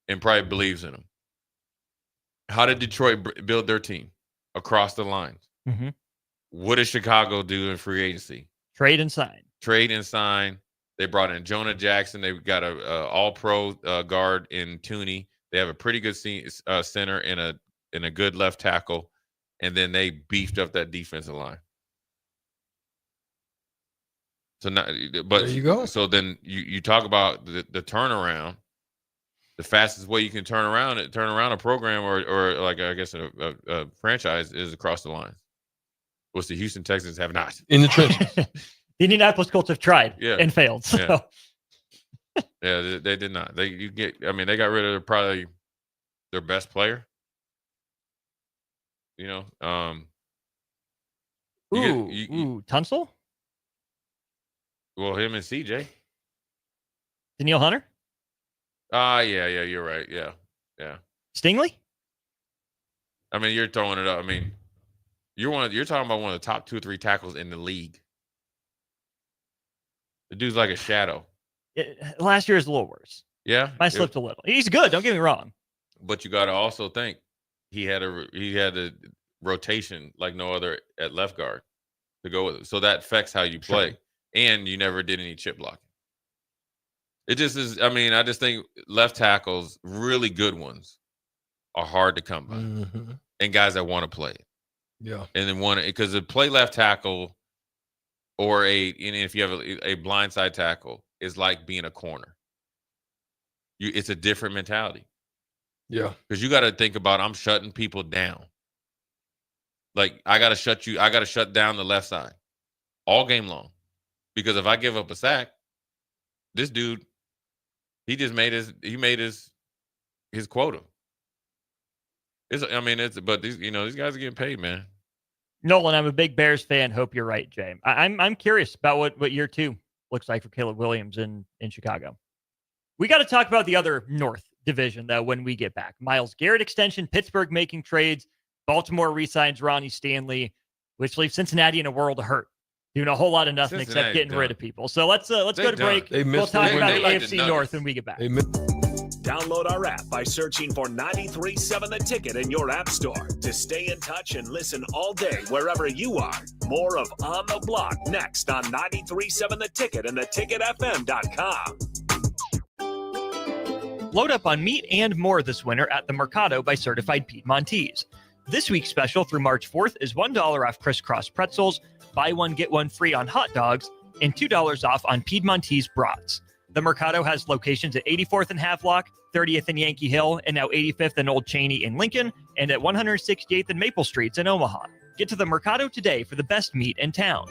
and probably believes in him. How did Detroit build their team across the lines? Mm-hmm. What does Chicago do in free agency? Trade and sign. They brought in Jonah Jackson. They've got a all-pro guard in Tooney. They have a pretty good center and a good left tackle, and then they beefed up that defensive line. So now, but there you go. So then you talk about the turnaround. The fastest way you can turn around a program or like I guess a franchise is across the line, which the Houston Texans have not. In the trenches. The Indianapolis Colts have tried and failed. So. Yeah. Yeah, they did not. They got rid of probably their best player. Tunsil? Well, him and CJ. Danielle Hunter? Yeah, you're right. Yeah. Stingley? I mean, you're throwing it up. I mean, you're talking about one of the top 2 or 3 tackles in the league. The dude's like a shadow. Last year is a little worse. Yeah, I slipped a little. He's good. Don't get me wrong. But you got to also think he had a rotation like no other at left guard to go with it. So that affects how you play. Sure. And you never did any chip blocking. It just is. I mean, I just think left tackles, really good ones, are hard to come by, and guys that want to play it. Yeah, and then because to play left tackle, or if you have a blindside tackle, is like being a corner. It's a different mentality. Yeah, because you got to think about I'm shutting people down. Like I got to shut down the left side all game long, because if I give up a sack, this dude. He made his quota. But these guys are getting paid, man. Nolan, I'm a big Bears fan. Hope you're right, Jay. I'm curious about what year 2 looks like for Caleb Williams in Chicago. We got to talk about the other North Division though when we get back. Myles Garrett extension, Pittsburgh making trades, Baltimore re-signs Ronnie Stanley, which leaves Cincinnati in a world of hurt. Doing a whole lot of nothing except getting rid of people. So let's go to break. We'll talk about the AFC North when we get back. Download our app by searching for 93.7 The Ticket in your app store to stay in touch and listen all day wherever you are. More of On the Block next on 93.7 The Ticket and theticketfm.com. Load up on meat and more this winter at the Mercado by Certified Piedmontese. This week's special through March 4th is $1 off crisscross pretzels, buy one, get one free on hot dogs, and $2 off on Piedmontese brats. The Mercado has locations at 84th and Havelock, 30th and Yankee Hill, and now 85th and Old Cheney in Lincoln, and at 168th and Maple Streets in Omaha. Get to the Mercado today for the best meat in town.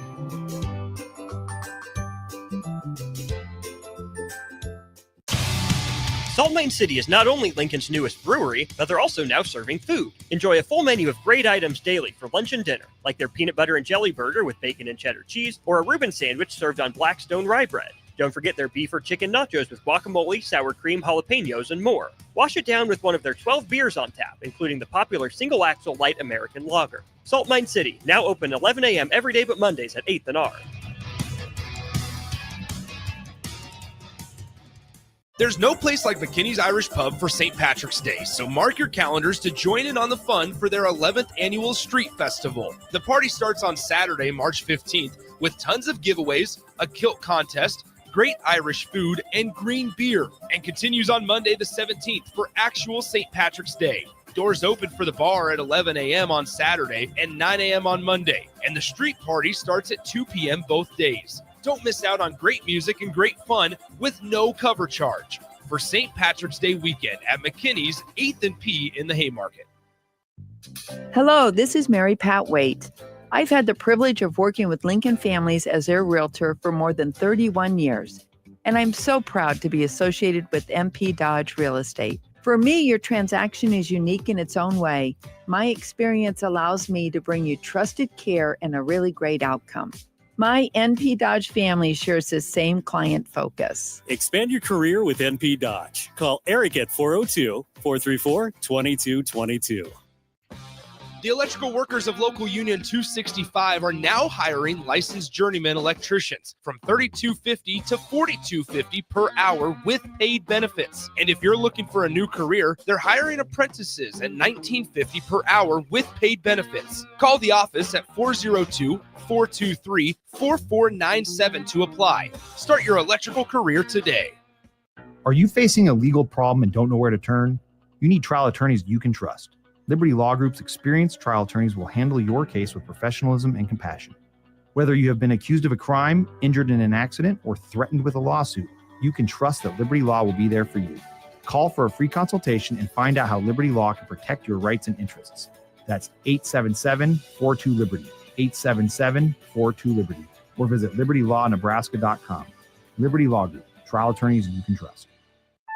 Salt Mine City is not only Lincoln's newest brewery, but they're also now serving food. Enjoy a full menu of great items daily for lunch and dinner, like their peanut butter and jelly burger with bacon and cheddar cheese, or a Reuben sandwich served on Blackstone rye bread. Don't forget their beef or chicken nachos with guacamole, sour cream, jalapenos, and more. Wash it down with one of their 12 beers on tap, including the popular Single Axle Light American Lager. Salt Mine City, now open 11 a.m. every day but Mondays at 8th and R. There's no place like McKinney's Irish Pub for St. Patrick's Day, so mark your calendars to join in on the fun for their 11th annual Street Festival. The party starts on Saturday, March 15th, with tons of giveaways, a kilt contest, great Irish food, and green beer, and continues on Monday the 17th for actual St. Patrick's Day. Doors open for the bar at 11 a.m. on Saturday and 9 a.m. on Monday, and the street party starts at 2 p.m. both days. Don't miss out on great music and great fun with no cover charge for St. Patrick's Day weekend at McKinney's 8th and P in the Haymarket. Hello, this is Mary Pat Waite. I've had the privilege of working with Lincoln families as their realtor for more than 31 years, and I'm so proud to be associated with MP Dodge Real Estate. For me, your transaction is unique in its own way. My experience allows me to bring you trusted care and a really great outcome. My NP Dodge family shares the same client focus. Expand your career with NP Dodge. Call Eric at 402-434-2222. The electrical workers of Local Union 265 are now hiring licensed journeyman electricians from $32.50 to $42.50 per hour with paid benefits. And if you're looking for a new career, they're hiring apprentices at $19.50 per hour with paid benefits. Call the office at 402-423-4497 to apply. Start your electrical career today. Are you facing a legal problem and don't know where to turn? You need trial attorneys you can trust. Liberty Law Group's experienced trial attorneys will handle your case with professionalism and compassion. Whether you have been accused of a crime, injured in an accident, or threatened with a lawsuit, you can trust that Liberty Law will be there for you. Call for a free consultation and find out how Liberty Law can protect your rights and interests. That's 877-42-LIBERTY, 877-42-LIBERTY, or visit libertylawnebraska.com. Liberty Law Group, trial attorneys you can trust.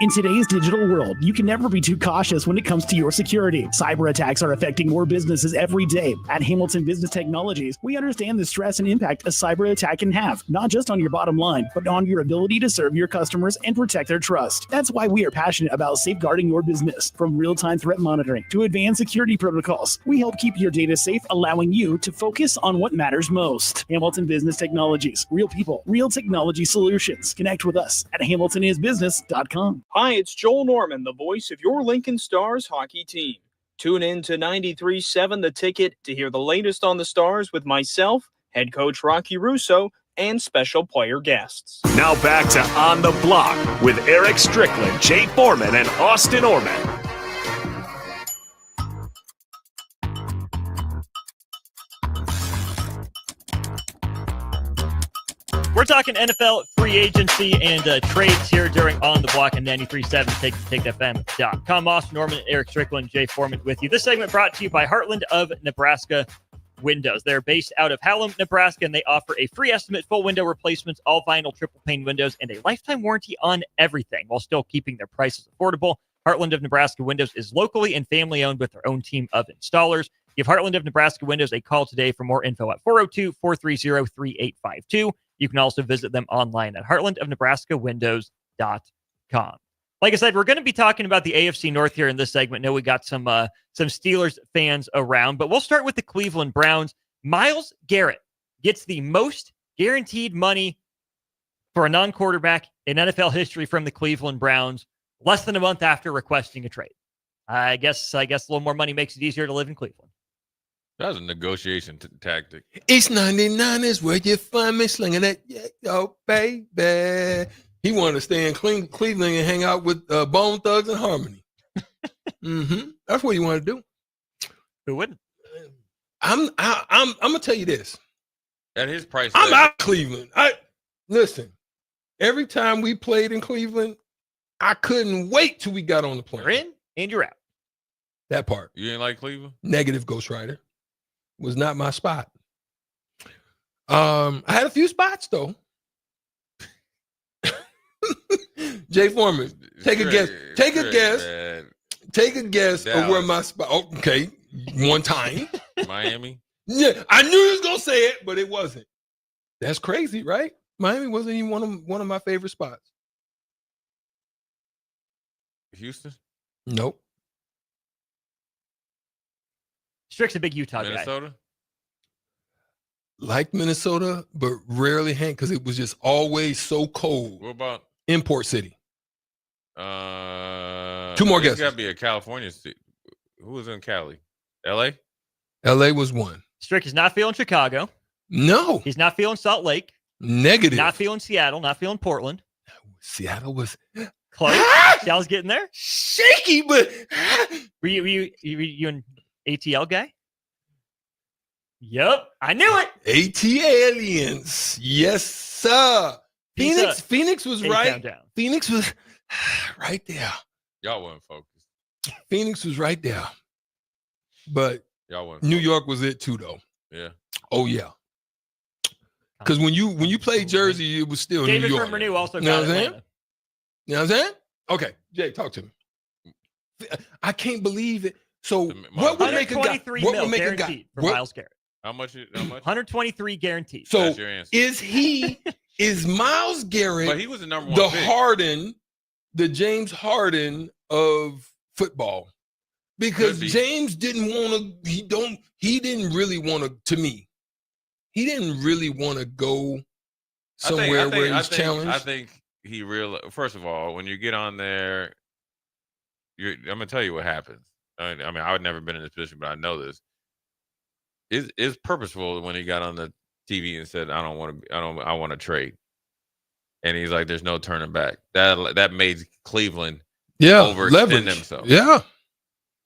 In today's digital world, you can never be too cautious when it comes to your security. Cyber attacks are affecting more businesses every day. At Hamilton Business Technologies, we understand the stress and impact a cyber attack can have, not just on your bottom line, but on your ability to serve your customers and protect their trust. That's why we are passionate about safeguarding your business. From real-time threat monitoring to advanced security protocols, we help keep your data safe, allowing you to focus on what matters most. Hamilton Business Technologies. Real people, real technology solutions. Connect with us at hamiltonisbusiness.com. Hi, it's Joel Norman, the voice of your Lincoln Stars hockey team. Tune in to 93.7 The Ticket to hear the latest on the Stars with myself, head coach Rocky Russo, and special player guests. Now back to On the Block with Eric Strickland, Jay Foreman, and Austin Orman. We're talking NFL free agency and trades here during On the Block and 93.7 TakeFM.com. Austin Norman, Eric Strickland, Jay Foreman with you. This segment brought to you by Heartland of Nebraska Windows. They're based out of Hallam, Nebraska, and they offer a free estimate, full window replacements, all vinyl triple pane windows, and a lifetime warranty on everything while still keeping their prices affordable. Heartland of Nebraska Windows is locally and family owned with their own team of installers. Give Heartland of Nebraska Windows a call today for more info at 402-430-3852. You can also visit them online at heartlandofnebraskawindows.com. Like I said, we're going to be talking about the AFC North here in this segment. I know we got some Steelers fans around, but we'll start with the Cleveland Browns. Myles Garrett gets the most guaranteed money for a non-quarterback in NFL history from the Cleveland Browns, less than a month after requesting a trade. I guess a little more money makes it easier to live in Cleveland. That was a negotiation tactic. It's 99 is where you find me slinging that. Yeah, oh, baby. He wanted to stay in Cleveland and hang out with Bone Thugs and Harmony. That's what he wanted to do. Who wouldn't? I'm gonna tell you this. At his price, I'm out of Cleveland. Listen. every time we played in Cleveland, I couldn't wait till we got on the plane. You're in and you're out. That part. You ain't like Cleveland? Negative, Ghost Rider. Was not my spot. I had a few spots though. Jay Foreman, take a guess. Take a guess. Man. Take a guess Dallas. of where my spot. Oh, okay, one time. Miami. Yeah, I knew you was gonna say it, but it wasn't. That's crazy, right? Miami wasn't even one of my favorite spots. Houston. Nope. Strick's a big Utah guy. Minnesota. Like Minnesota, but rarely hang because it was just always so cold. What about Import City? Two more guesses. It's got to be a California city. Who was in Cali? LA? LA was one. Strick is not feeling Chicago. No. He's not feeling Salt Lake. Negative. Not feeling Seattle. Not feeling Portland. Seattle was close. Seattle's getting there. Shaky, but were you an ATL guy? Yep, I knew it. AT aliens. Yes, sir. Phoenix was right. Phoenix was right there. Y'all weren't focused. Phoenix was right there. But y'all weren't New York was it too, though. Yeah. Oh, yeah. Because when you played Jersey, it was still David New York. from Renew also You know got what I'm saying? Atlanta. You know what I'm saying? Okay, Jay, talk to me. I can't believe it. So what would make a guy? What would make a guy? For Myles Garrett. How much? 123 guaranteed. So That's your answer. is Myles Garrett? But he was the number one. The pick. Harden, the James Harden of football, because James didn't want to. He didn't really want to. To me, he didn't really want to go somewhere where he's challenged. I think he realized. First of all, when you get on there, I'm gonna tell you what happens. I mean, I've never been in this position, but I know this. It's purposeful when he got on the TV and said, I want to trade. And he's like, there's no turning back. That made Cleveland overextend themselves. Yeah.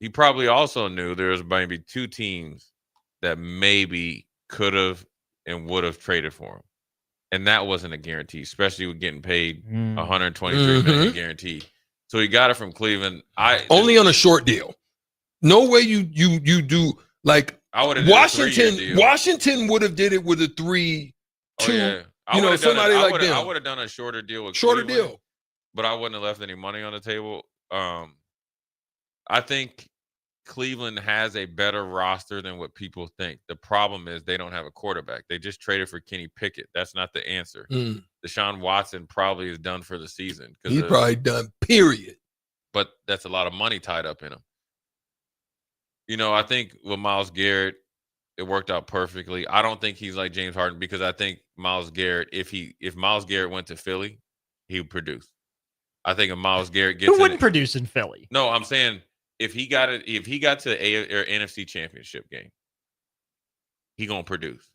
He probably also knew there was maybe two teams that maybe could have and would have traded for him. And that wasn't a guarantee, especially with getting paid $123 million guaranteed. So he got it from Cleveland. Only on a short deal. No way you do like Washington would have did it with a 3-2. Somebody like them. I would have done a shorter deal with Cleveland, deal, but I wouldn't have left any money on the table. I think Cleveland has a better roster than what people think. The problem is they don't have a quarterback. They just traded for Kenny Pickett. That's not the answer. Deshaun Watson probably is done for the season. He's probably done, period. But that's a lot of money tied up in him. I think with Myles Garrett, it worked out perfectly. I don't think he's like James Harden because I think Myles Garrett, if Myles Garrett went to Philly, he would produce. I think if Myles Garrett gets who wouldn't produce in Philly? No, I'm saying if he got to NFC Championship game, he gonna produce.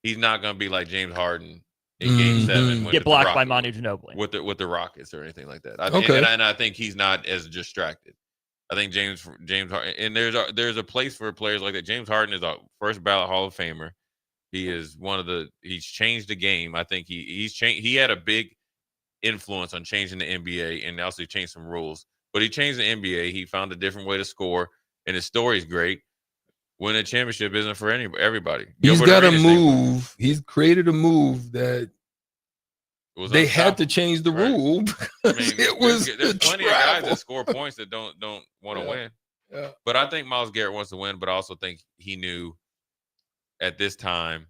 He's not gonna be like James Harden in Game 7. Get blocked by Manu Ginobili with the Rockets or anything like that. Okay. And I think he's not as distracted. I think James Harden, and there's a place for players like that. James Harden is a first ballot Hall of Famer. He is he's changed the game. I think he had a big influence on changing the NBA and also changed some rules. But he changed the NBA. He found a different way to score, and his story is great. Winning a championship isn't for everybody. He's got a move. He's created a move that they had to change the rule. There's plenty of guys that score points that don't want to win. Yeah. But I think Myles Garrett wants to win, but I also think he knew at this time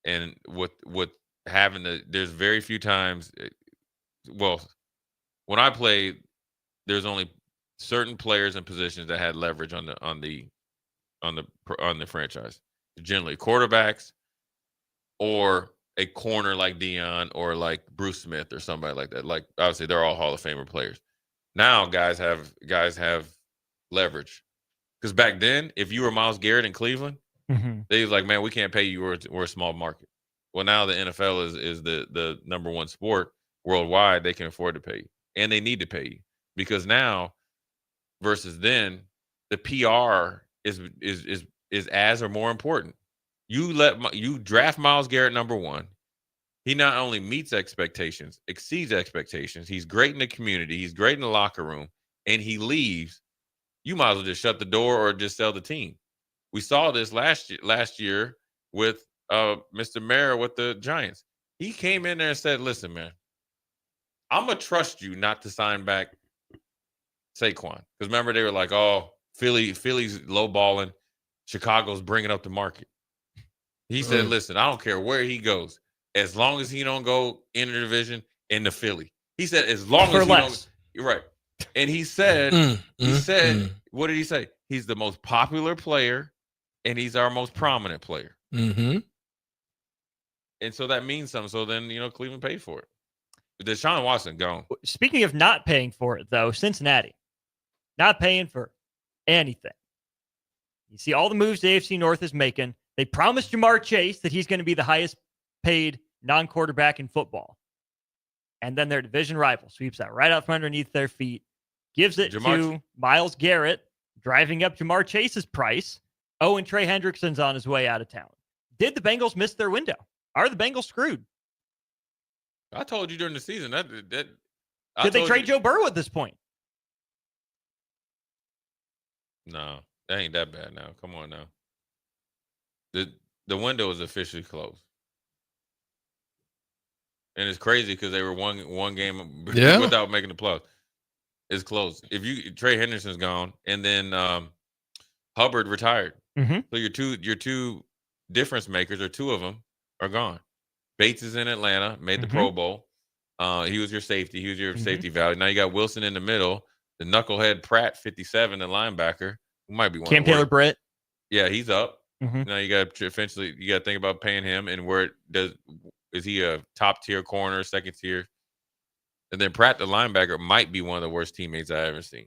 and with having there's very few times. Well, when I played, there's only certain players and positions that had leverage on the franchise. Generally, quarterbacks or a corner like Dion or like Bruce Smith or somebody like that. Like obviously, they're all Hall of Famer players. Now, guys have leverage because back then, if you were Myles Garrett in Cleveland, they was like, man, we can't pay you. We're a small market. Well, now the NFL is the number one sport worldwide. They can afford to pay you, and they need to pay you because now versus then, the PR is as or more important. You draft Myles Garrett number 1. he not only meets expectations, exceeds expectations. He's great in the community. He's great in the locker room, and he leaves. You might as well just shut the door or just sell the team. We saw this last year with Mr. Mayer with the Giants. He came in there and said, "Listen, man, I'm gonna trust you not to sign back Saquon." Because remember, they were like, "Oh, Philly's lowballing, Chicago's bringing up the market." He said, "Listen, I don't care where he goes, as long as he don't go in the division in the Philly." He said, "As long as he don't." You're right. And he said, what did he say? He's the most popular player, and he's our most prominent player. Mm-hmm. And so that means something. So then, Cleveland paid for it. Deshaun Watson gone. Speaking of not paying for it, though, Cincinnati, not paying for anything. You see all the moves the AFC North is making. They promised Jamar Chase that he's going to be the highest paid non-quarterback in football. And then their division rival sweeps that right out from underneath their feet, gives it to Myles Garrett, driving up Jamar Chase's price. Oh, and Trey Hendrickson's on his way out of town. Did the Bengals miss their window? Are the Bengals screwed? I told you during the season that Did they trade Joe Burrow at this point? No, that ain't that bad now. Come on now. The window is officially closed. And it's crazy because they were one game without making the playoffs. It's closed. Trey Henderson's gone, and then Hubbard retired. Mm-hmm. So your two difference makers, or two of them, are gone. Bates is in Atlanta, made the Pro Bowl. He was your safety. He was your safety value. Now you got Wilson in the middle. The knucklehead Pratt, 57, the linebacker, who might be one. Cam Taylor-Britt. Yeah, he's up. Mm-hmm. Now you got to think about paying him, and is he a top tier corner, second tier? And then Pratt, the linebacker, might be one of the worst teammates I ever seen.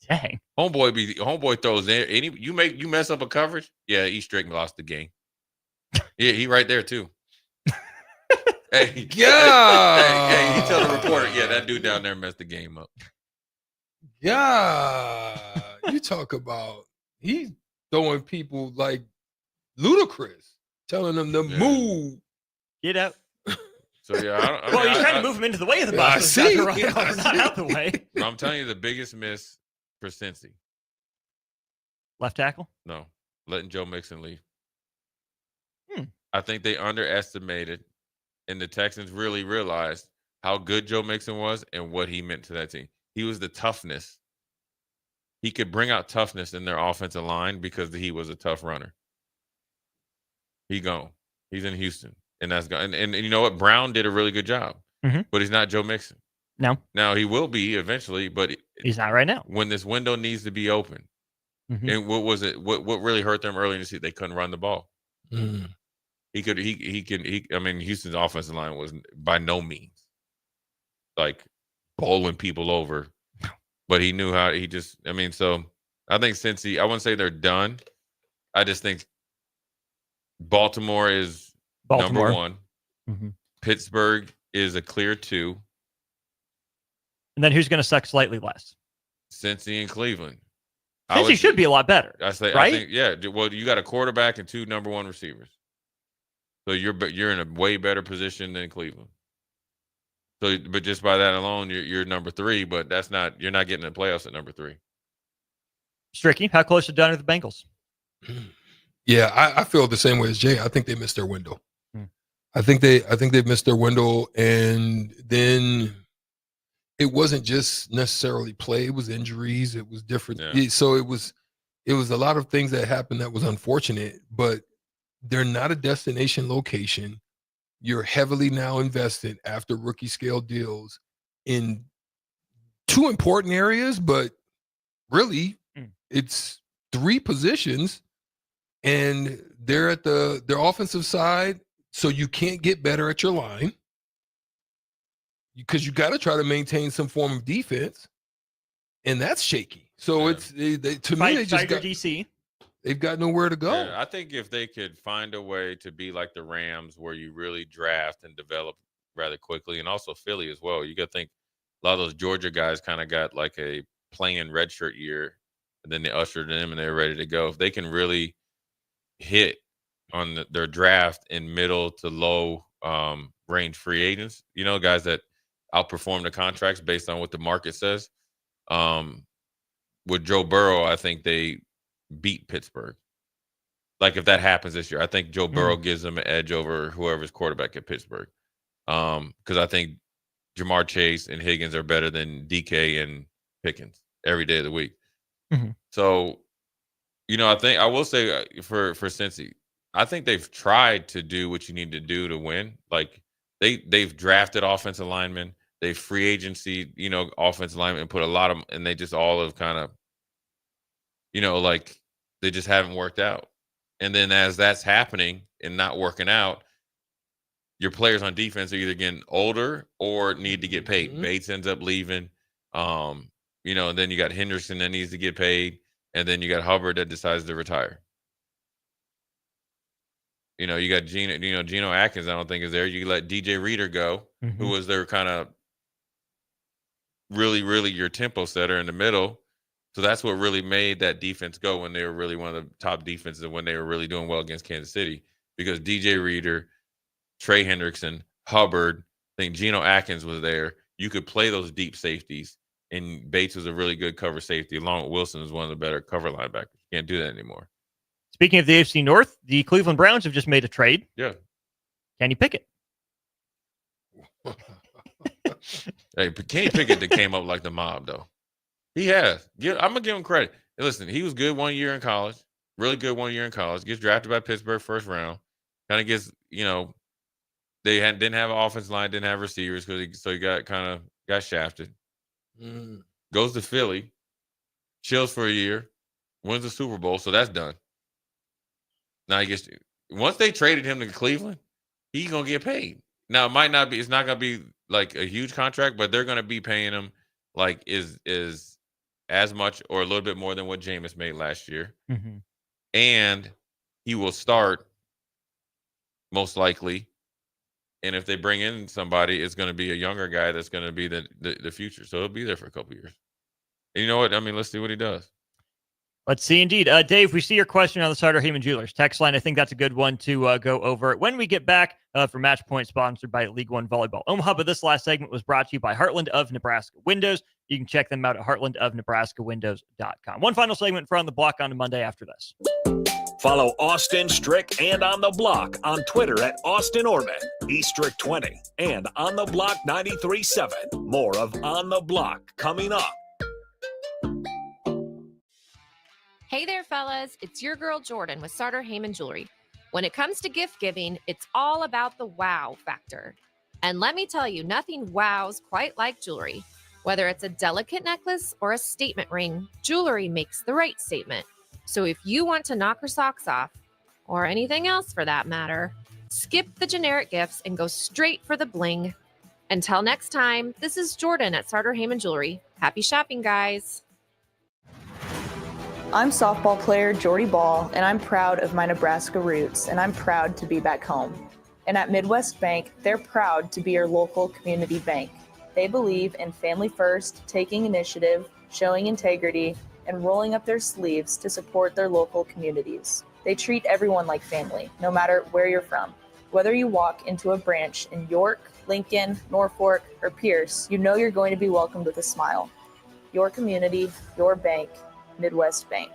Dang. Homeboy throws in. You mess up a coverage? Yeah, East Drake lost the game. Yeah, he right there too. Hey, he tell the reporter, yeah, that dude down there messed the game up. Yeah, you talk about he's throwing people like ludicrous, telling them to move. Get out. So yeah, he's trying to move him into the way of the bus. I see. Not out the way. I'm telling you, the biggest miss for Cincy. Left tackle? No, letting Joe Mixon leave. I think they underestimated, and the Texans really realized how good Joe Mixon was and what he meant to that team. He was the toughness. He could bring out toughness in their offensive line because he was a tough runner. He gone. He's in Houston, and that's gone. And you know what? Brown did a really good job, but he's not Joe Mixon. No. Now he will be eventually, but he's not right now. When this window needs to be open, and what was it? What really hurt them early in the season? They couldn't run the ball. I mean, Houston's offensive line was by no means like bowling people over, but he knew how. So I think Cincy, I wouldn't say they're done. I just think Baltimore is number one. Pittsburgh is a clear 2. And then who's going to suck slightly less? Cincy and Cleveland. Cincy should be a lot better. I right? think, yeah. Well, you got a quarterback and 2 number 1 receivers. So you're in a way better position than Cleveland. So, but just by that alone, you're number 3. But you're not getting the playoffs at number 3. Stricky, how close to done are the Bengals? Yeah, I feel the same way as Jay. I think they missed their window. I think they've missed their window, and then it wasn't just necessarily play; it was injuries, it was different. Yeah. So it was a lot of things that happened that was unfortunate, but they're not a destination location. You're heavily now invested after rookie scale deals in 2 important areas, but really it's 3 positions, and they're at their offensive side. So you can't get better at your line because you got to try to maintain some form of defense, and that's shaky. So it's to me they just got DC. They've got nowhere to go. Yeah, I think if they could find a way to be like the Rams, where you really draft and develop rather quickly, and also Philly as well. You got to think a lot of those Georgia guys kind of got like a playing redshirt year, and then they ushered them and they're ready to go. If they can really hit on their draft in middle to low range free agents, guys that outperform the contracts based on what the market says. With Joe Burrow, I think they beat Pittsburgh. Like if that happens this year, I think Joe Burrow gives them an edge over whoever's quarterback at Pittsburgh. Because I think Jamar Chase and Higgins are better than DK and Pickens every day of the week. Mm-hmm. So, I will say for Cincy, I think they've tried to do what you need to do to win. Like they've drafted offensive linemen, they've free agency, offensive linemen, and put a lot of them, and they just all have kind of, like they just haven't worked out. And then as that's happening and not working out, your players on defense are either getting older or need to get paid. Bates ends up leaving. And then you got Henderson that needs to get paid. And then you got Hubbard that decides to retire. You got Geno Atkins, I don't think is there. You let DJ Reader go, who was their kind of really, really your tempo setter in the middle. So that's what really made that defense go when they were really one of the top defenses and when they were really doing well against Kansas City. Because DJ Reader, Trey Hendrickson, Hubbard, I think Geno Atkins was there. You could play those deep safeties, and Bates was a really good cover safety, along with Wilson is one of the better cover linebackers. You can't do that anymore. Speaking of the AFC North, the Cleveland Browns have just made a trade. Yeah. Kenny Pickett. Hey, Kenny Pickett that came up like the mob, though. He has. I'm going to give him credit. Hey, listen, he was good 1 year in college, really good 1 year in college, gets drafted by Pittsburgh first round, kind of gets, they didn't have an offensive line, didn't have receivers, so he got shafted. Goes to Philly, chills for a year, wins the Super Bowl, so that's done. Now he gets once they traded him to Cleveland, he's gonna get paid. Now it's not gonna be like a huge contract, but they're gonna be paying him like is as much or a little bit more than what Jameis made last year. Mm-hmm. And he will start most likely. And if they bring in somebody, it's going to be a younger guy that's going to be the future. So he'll be there for a couple of years. And you know what? I mean, let's see what he does. Let's see, indeed. Dave, we see your question on the Sartor Heyman Jewelers text line. I think that's a good one to go over when we get back for Match Point, sponsored by League One Volleyball Omaha. But this last segment was brought to you by Heartland of Nebraska Windows. You can check them out at heartlandofnebraskawindows.com. One final segment for On the Block on Monday after this. Follow Austin Strick and On the Block on Twitter at Austin Orman, eStrick20, and On the Block 93.7. More of On the Block coming up. Hey there, fellas. It's your girl Jordan with Sartor Heyman Jewelry. When it comes to gift giving, it's all about the wow factor. And let me tell you, nothing wows quite like jewelry. Whether it's a delicate necklace or a statement ring, jewelry makes the right statement. So if you want to knock her socks off, or anything else for that matter, skip the generic gifts and go straight for the bling. Until next time, this is Jordan at Sartor Heyman Jewelry. Happy shopping, guys. I'm softball player Jordy Ball, and I'm proud of my Nebraska roots, and I'm proud to be back home. And at Midwest Bank, they're proud to be your local community bank. They believe in family first, taking initiative, showing integrity, and rolling up their sleeves to support their local communities. They treat everyone like family, no matter where you're from. Whether you walk into a branch in York, Lincoln, Norfolk, or Pierce, you know you're going to be welcomed with a smile. Your community, your bank, Midwest Bank.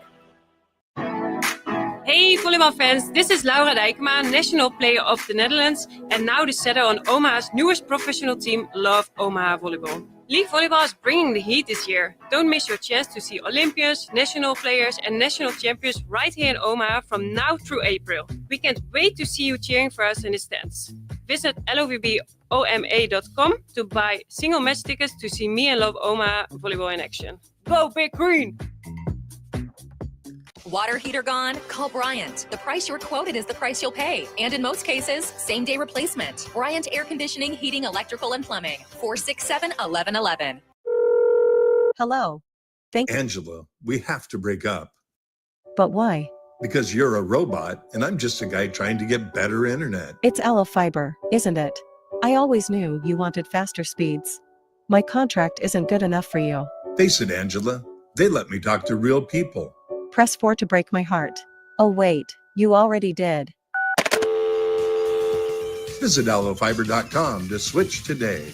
Hey volleybalfans, this is Laura Dijkema, national player of the Netherlands and now the setter on Omaha's newest professional team, Love Omaha Volleyball. League volleyball is bringing the heat this year. Don't miss your chance to see Olympians, national players and national champions right here in Omaha from now through April. We can't wait to see you cheering for us in the stands. Visit lovboma.com to buy single match tickets to see me and Love Omaha Volleyball in action. Go Big Green! Water heater gone? Call Bryant. The price you're quoted is the price you'll pay. And in most cases, same-day replacement. Bryant Air Conditioning, Heating, Electrical, and Plumbing. 467-1111. Hello. Angela, we have to break up. But why? Because you're a robot, and I'm just a guy trying to get better internet. It's Ella Fiber, isn't it? I always knew you wanted faster speeds. My contract isn't good enough for you. Face it, Angela. They let me talk to real people. Press 4 to break my heart. Oh wait, you already did. Visit allofiber.com to switch today.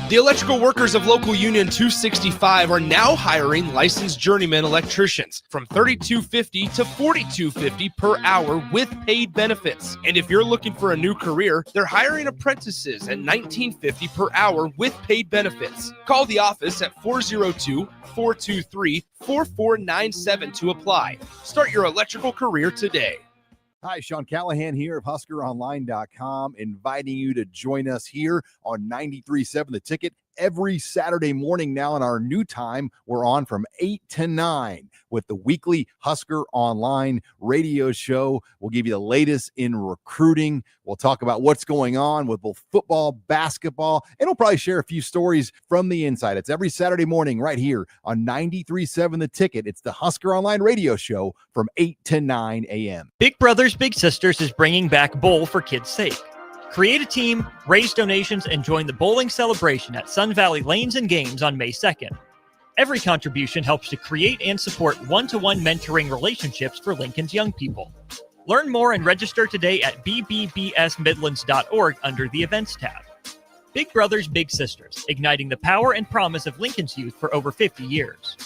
The electrical workers of Local Union 265 are now hiring licensed journeyman electricians from $32.50 to $42.50 per hour with paid benefits. And if you're looking for a new career, they're hiring apprentices at $19.50 per hour with paid benefits. Call the office at 402-423-4497 to apply. Start your electrical career today. Hi, Sean Callahan here of HuskerOnline.com, inviting you to join us here on 93.7 The Ticket every Saturday morning now in our new time. We're on from 8 to 9 with the weekly Husker Online radio show. We'll give you the latest in recruiting. We'll talk about what's going on with both football, basketball, and we'll probably share a few stories from the inside. It's every Saturday morning right here on 93.7 The Ticket. It's the Husker Online radio show from 8 to 9 a.m. Big Brothers Big Sisters is bringing back Bowl for Kids' Sake. Create a team, raise donations, and join the bowling celebration at Sun Valley Lanes and Games on May 2nd. Every contribution helps to create and support one-to-one mentoring relationships for Lincoln's young people. Learn more and register today at bbbsmidlands.org under the Events tab. Big Brothers Big Sisters, igniting the power and promise of Lincoln's youth for over 50 years.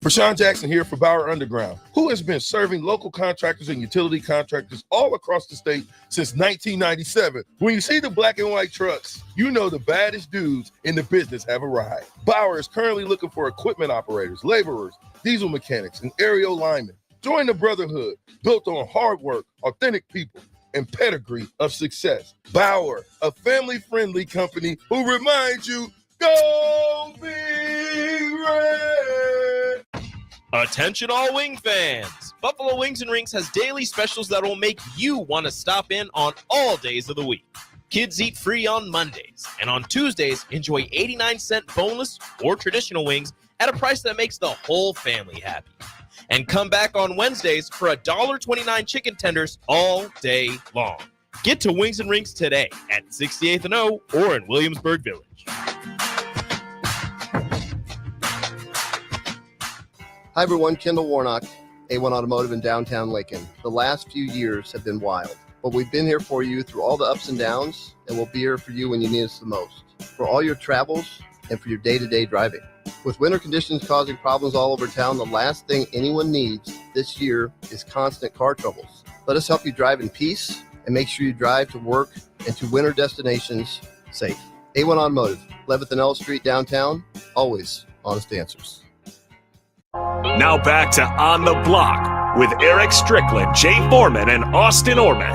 Rashawn Jackson here for Bauer Underground, who has been serving local contractors and utility contractors all across the state since 1997. When you see the black and white trucks, you know the baddest dudes in the business have arrived. Bauer is currently looking for equipment operators, laborers, diesel mechanics, and aerial linemen. Join the brotherhood built on hard work, authentic people, and pedigree of success. Bauer, a family-friendly company who reminds you, go Big Red! Attention all wing fans! Buffalo Wings and Rings has daily specials that will make you want to stop in on all days of the week. Kids eat free on Mondays, and on Tuesdays, enjoy 89-cent boneless or traditional wings at a price that makes the whole family happy. And come back on Wednesdays for $1.29 chicken tenders all day long. Get to Wings and Rings today at 68th and O or in Williamsburg Village. Hi everyone, Kendall Warnock, A1 Automotive in downtown Lincoln. The last few years have been wild, but we've been here for you through all the ups and downs, and we'll be here for you when you need us the most, for all your travels and for your day-to-day driving. With winter conditions causing problems all over town, the last thing anyone needs this year is constant car troubles. Let us help you drive in peace and make sure you drive to work and to winter destinations safe. A1 Automotive, 11th and L Street downtown, always honest answers. Now back to On the Block with Eric Strickland, Jay Foreman, and Austin Orman.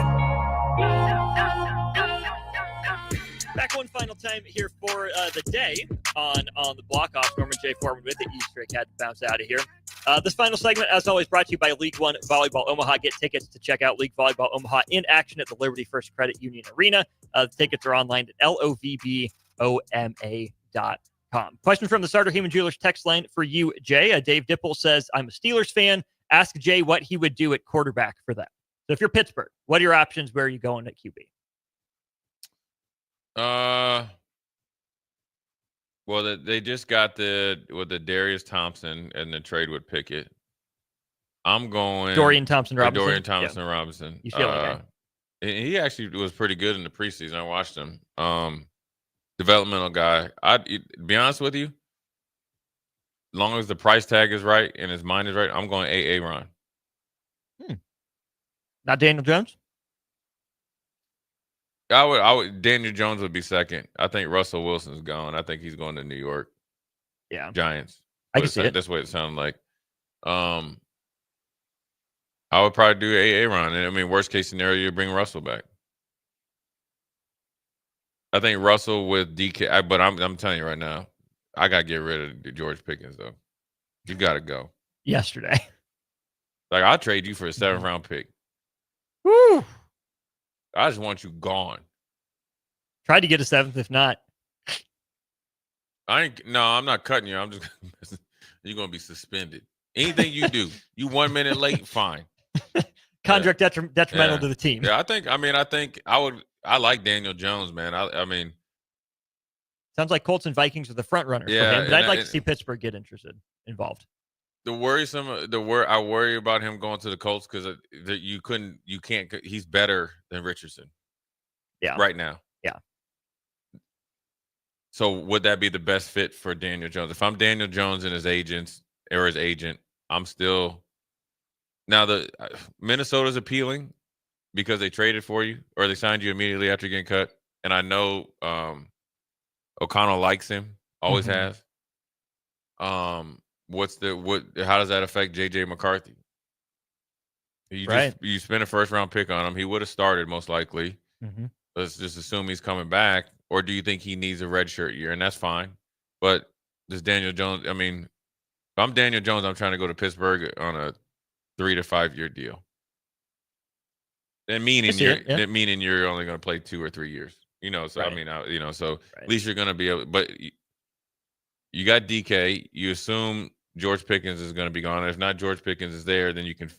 Back one final time here for the day on the Block. Austin Orman, Jay Foreman with it. Easter egg had to bounce out of here. This final segment, as always, brought to you by League One Volleyball Omaha. Get tickets to check out League Volleyball Omaha in action at the Liberty First Credit Union Arena. The tickets are online at lovboma.com. Question from the Starter Heyman Jewelers text line for you, Jay. Dave Dipple says, I'm a Steelers fan. Ask Jay what he would do at quarterback for them. So if you're Pittsburgh, what are your options? Where are you going at QB? Well, they just got the Darius Thompson and the trade with Pickett. I'm going Dorian Thompson-Robinson. Dorian Thompson-Robinson. You feel like he actually was pretty good in the preseason. I watched him. Developmental guy. To be honest with you, as long as the price tag is right and his mind is right, I'm going A.A. Ron. Not Daniel Jones? I would. Daniel Jones would be second. I think Russell Wilson's gone. I think he's going to New York. Yeah. Giants. I can see it. That's what it sounded like. I would probably do A.A. Ron. And I mean, worst case scenario, you bring Russell back. I think Russell with DK, but I'm telling you right now, I got to get rid of George Pickens, though. You got to go. Yesterday. Like, I'll trade you for a 7th round pick. Woo! I just want you gone. Tried to get a 7th, if not. I'm not cutting you. I'm just you're going to be suspended. Anything you do, you 1 minute late, fine. Contract detrimental to the team. Yeah, I think I like Daniel Jones, man. I mean, sounds like Colts and Vikings are the front runners for him, but I'd like to see Pittsburgh get involved. I worry about him going to the Colts because he's better than Richardson. Yeah. Right now. Yeah. So would that be the best fit for Daniel Jones? If I'm Daniel Jones and his agent, I'm still now Minnesota's appealing because they traded for you or they signed you immediately after getting cut. And I know O'Connell likes him, always has. How does that affect JJ McCarthy? You spent a first round pick on him. He would have started most likely. Let's just assume he's coming back. Or do you think he needs a redshirt year? And that's fine. But does Daniel Jones, I mean, if I'm Daniel Jones, I'm trying to go to Pittsburgh on a 3 to 5 year deal. And meaning you're only going to play 2 or 3 years. So right. I mean, so at least you're going to be able, but you got DK, you assume George Pickens is going to be gone. If not George Pickens is there, then you can,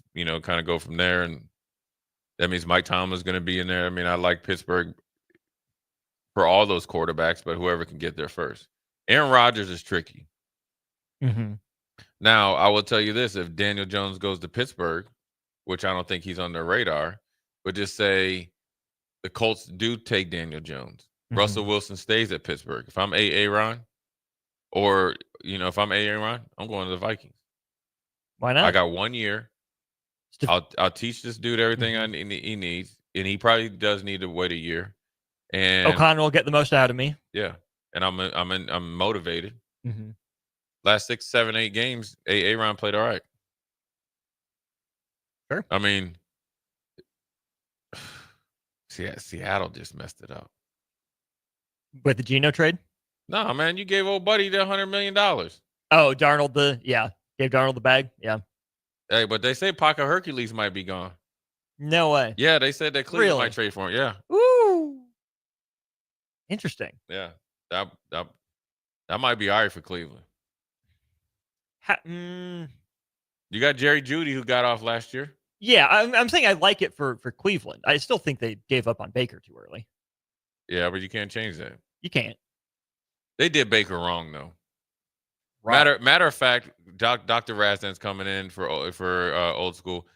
kind of go from there. And that means Mike Tomlin is going to be in there. I mean, I like Pittsburgh for all those quarterbacks, but whoever can get there first. Aaron Rodgers is tricky. Now, I will tell you this. If Daniel Jones goes to Pittsburgh, which I don't think he's on their radar, but just say the Colts do take Daniel Jones. Russell Wilson stays at Pittsburgh. If I'm Aaron, or, if I'm Aaron, I'm going to the Vikings. Why not? I got 1 year. I'll teach this dude everything he needs, and he probably does need to wait a year. And O'Connell will get the most out of me. Yeah, and I'm motivated. Last 6, 7, 8 games, Aaron played all right. Sure. I mean, Seattle just messed it up with the Geno trade. No, man, you gave old buddy the $100 million. Oh, Darnold gave Darnold the bag. Yeah. Hey, but they say Paco Hercules might be gone. No way. Yeah, they said that Cleveland might trade for him. Yeah. Ooh. Interesting. Yeah, that might be all right for Cleveland. You got Jerry Jeudy who got off last year. Yeah, I'm saying I like it for Cleveland. I still think they gave up on Baker too early. Yeah, but you can't change that. You can't. They did Baker wrong though. Right. Matter of fact, Dr. Rasdan's coming in for old school.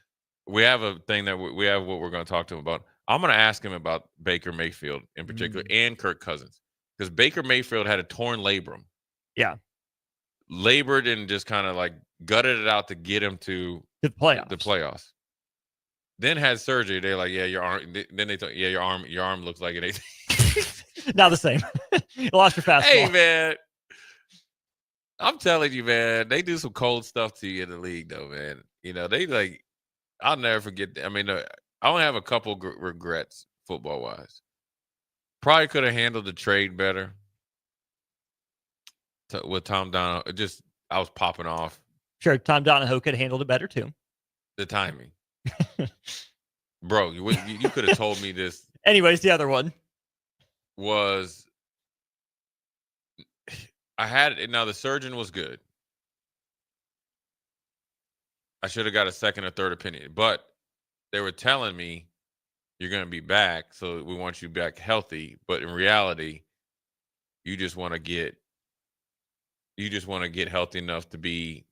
We have a thing that we have what we're going to talk to him about. I'm going to ask him about Baker Mayfield in particular and Kirk Cousins because Baker Mayfield had a torn labrum. Yeah. Labored and just kind of like gutted it out to get him to the playoffs. Then had surgery. They're like, yeah, your arm. Then they thought, yeah, your arm looks like it. Not the same. You lost your fastball. Hey, man. I'm telling you, man, they do some cold stuff to you in the league, though, man. They like, I'll never forget. I mean, I only have a couple regrets football-wise. Probably could have handled the trade better with Tom Donahoe. I was popping off. Sure, Tom Donahoe could have handled it better, too. The timing. Bro, you could have told me this. Anyways, the other one was I had it. Now, the surgeon was good. I should have got a second or third opinion, but they were telling me you're going to be back, so we want you back healthy. But in reality, you just want to get healthy enough to be,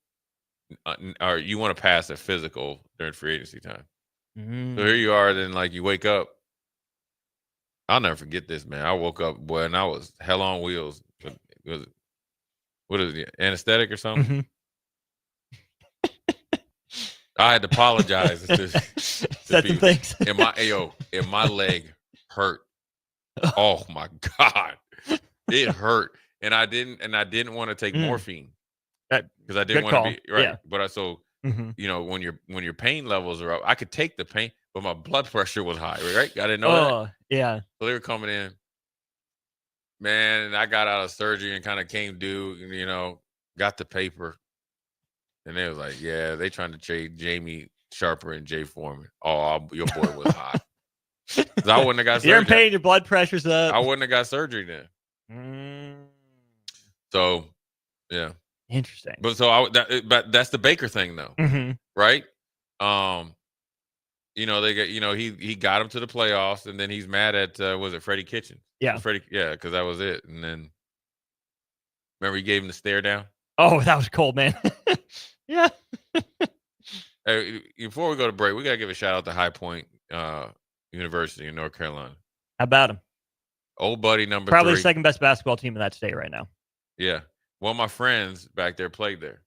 or you want to pass a physical during free agency time. So here you are. Then like you wake up. I'll never forget this, man. I woke up, boy, and I was hell on wheels. What is it? Anesthetic or something? I had to apologize. Said some things. And my leg hurt. Oh my God. It hurt. And I didn't want to take morphine. Because I didn't want to be right. Yeah. But when your pain levels are up, I could take the pain, but my blood pressure was high, right? I didn't know that. Yeah. So they were coming in. Man, and I got out of surgery and kind of came due, got the paper. And they was like, yeah, they trying to trade Jamie Sharper and Jay Foreman. Oh, your boy was hot. Because I wouldn't have got surgery. You're in pain, your blood pressure's up. I wouldn't have got surgery then. So, yeah. Interesting. But but that's the Baker thing, though, right? They got he got him to the playoffs, and then he's mad at was it Freddie Kitchens? Yeah, because that was it. And then remember he gave him the stare down. Oh, that was cold, man. Yeah. Hey, before we go to break, we got to give a shout out to High Point University in North Carolina. How about him? Old buddy number Probably 3. the second best basketball team in that state right now. Yeah. One of my friends back there played there.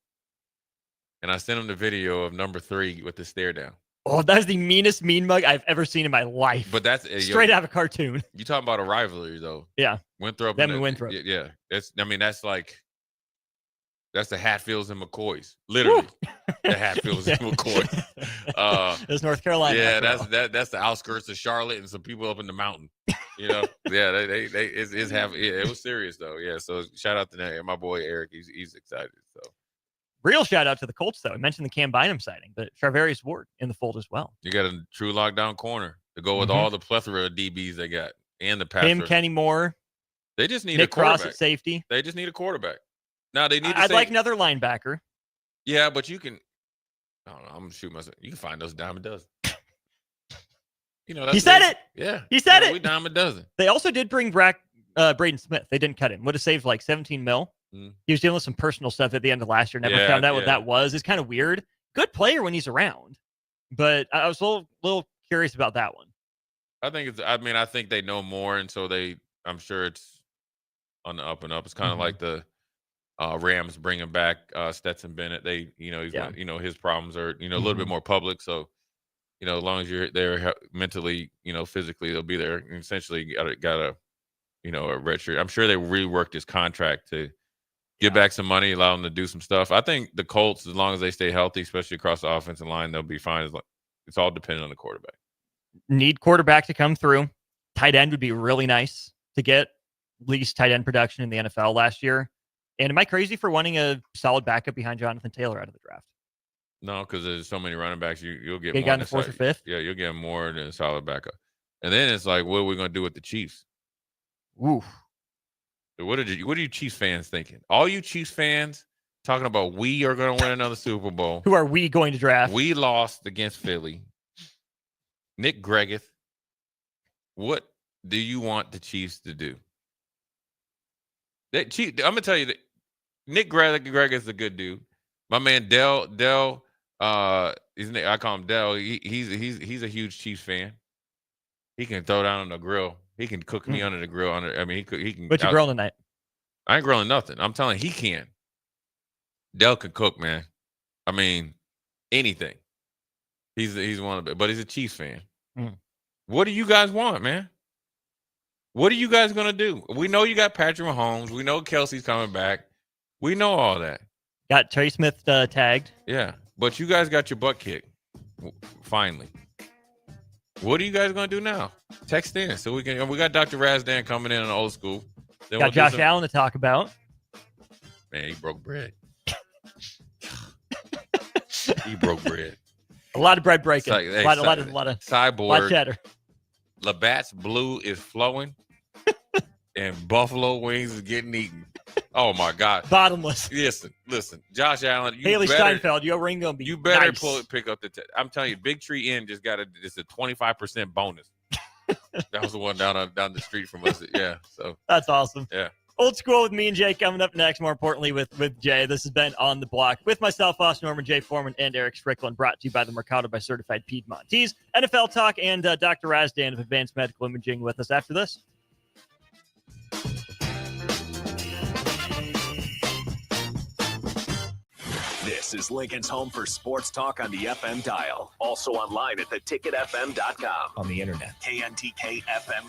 And I sent him the video of number 3 with the stare down. Oh, that is the meanest mean mug I've ever seen in my life. But that's straight out of a cartoon. You talking about a rivalry, though. Yeah. Winthrop. Them and Winthrop. Yeah. That's the Hatfields and McCoys. Literally. The Hatfields and McCoys. That's North Carolina. Yeah, that's the outskirts of Charlotte and some people up in the mountain. You know? Yeah, it was serious though. Yeah. So shout out to my boy Eric. He's excited. So real shout out to the Colts, though. I mentioned the Cam Bynum sighting, but Charvarius Ward in the fold as well. You got a true lockdown corner to go with all the plethora of DBs they got and the pass. Him, Kenny Moore. They just need Nick a quarterback. Cross at safety. They just need a quarterback. Now they need. I'd like another linebacker. Yeah, but you can. I don't know. I'm gonna shoot myself. You can find those dime a dozen. You know, he said it. Yeah, he said it. We dime a dozen. They also did bring back Braden Smith. They didn't cut him. Would have saved like $17 million. He was dealing with some personal stuff at the end of last year. Never found out what that was. It's kind of weird. Good player when he's around, but I was a little curious about that one. I think they know more, and so I'm sure it's on the up and up. It's kind of like the Rams bringing back Stetson Bennett. His problems are a little bit more public. So as long as you're there mentally, physically, they'll be there. And essentially, got a red shirt. I'm sure they reworked his contract to get back some money, allow him to do some stuff. I think the Colts, as long as they stay healthy, especially across the offensive line, they'll be fine. It's all dependent on the quarterback. Need quarterback to come through. Tight end would be really nice to get least tight end production in the NFL last year. And am I crazy for wanting a solid backup behind Jonathan Taylor out of the draft? No, because there's so many running backs, you'll get more. Got in the 4th or 5th? Yeah, you'll get more than a solid backup. And then it's like, what are we going to do with the Chiefs? Ooh. What are you Chiefs fans thinking? All you Chiefs fans talking about we are going to win another Super Bowl. Who are we going to draft? We lost against Philly. Nick Greggeth. What do you want the Chiefs to do? I'm going to tell you that Nick Greggeth is a good dude. My man Dell, I call him Dell. He's a huge Chiefs fan. He can throw down on the grill. He can cook me under the grill. He can. What you grilling tonight? I ain't grilling nothing. I'm telling you, he can. Dell can cook, man. I mean, anything. He's one of it, but he's a Chiefs fan. What do you guys want, man? What are you guys gonna do? We know you got Patrick Mahomes. We know Kelsey's coming back. We know all that. Got Trey Smith tagged. Yeah, but you guys got your butt kicked. Finally. What are you guys gonna do now? Text in so we got Dr. Razdan coming in on old school. Then got Josh Allen to talk about. Man, he broke bread. He broke bread. A lot of bread breaking. Like, a lot of sideboard. Lot of cheddar. Labatt's blue is flowing, and buffalo wings is getting eaten. Oh my God! Bottomless. Listen. Josh Allen, Haley Steinfeld, your ring gonna be. You better nice. pick up the. I'm telling you, Big Tree Inn just got it's a 25% bonus. That was the one down the street from us. Yeah, so that's awesome. Yeah. Old School with me and Jay coming up next. More importantly, with Jay. This has been On the Block with myself, Austin Norman, Jay Foreman, and Eric Strickland. Brought to you by the Mercado by Certified Piedmontese. NFL Talk and Dr. Razdan of Advanced Medical Imaging with us after this. This is Lincoln's home for sports talk on the FM dial. Also online at theticketfm.com. On the internet. KNTK FM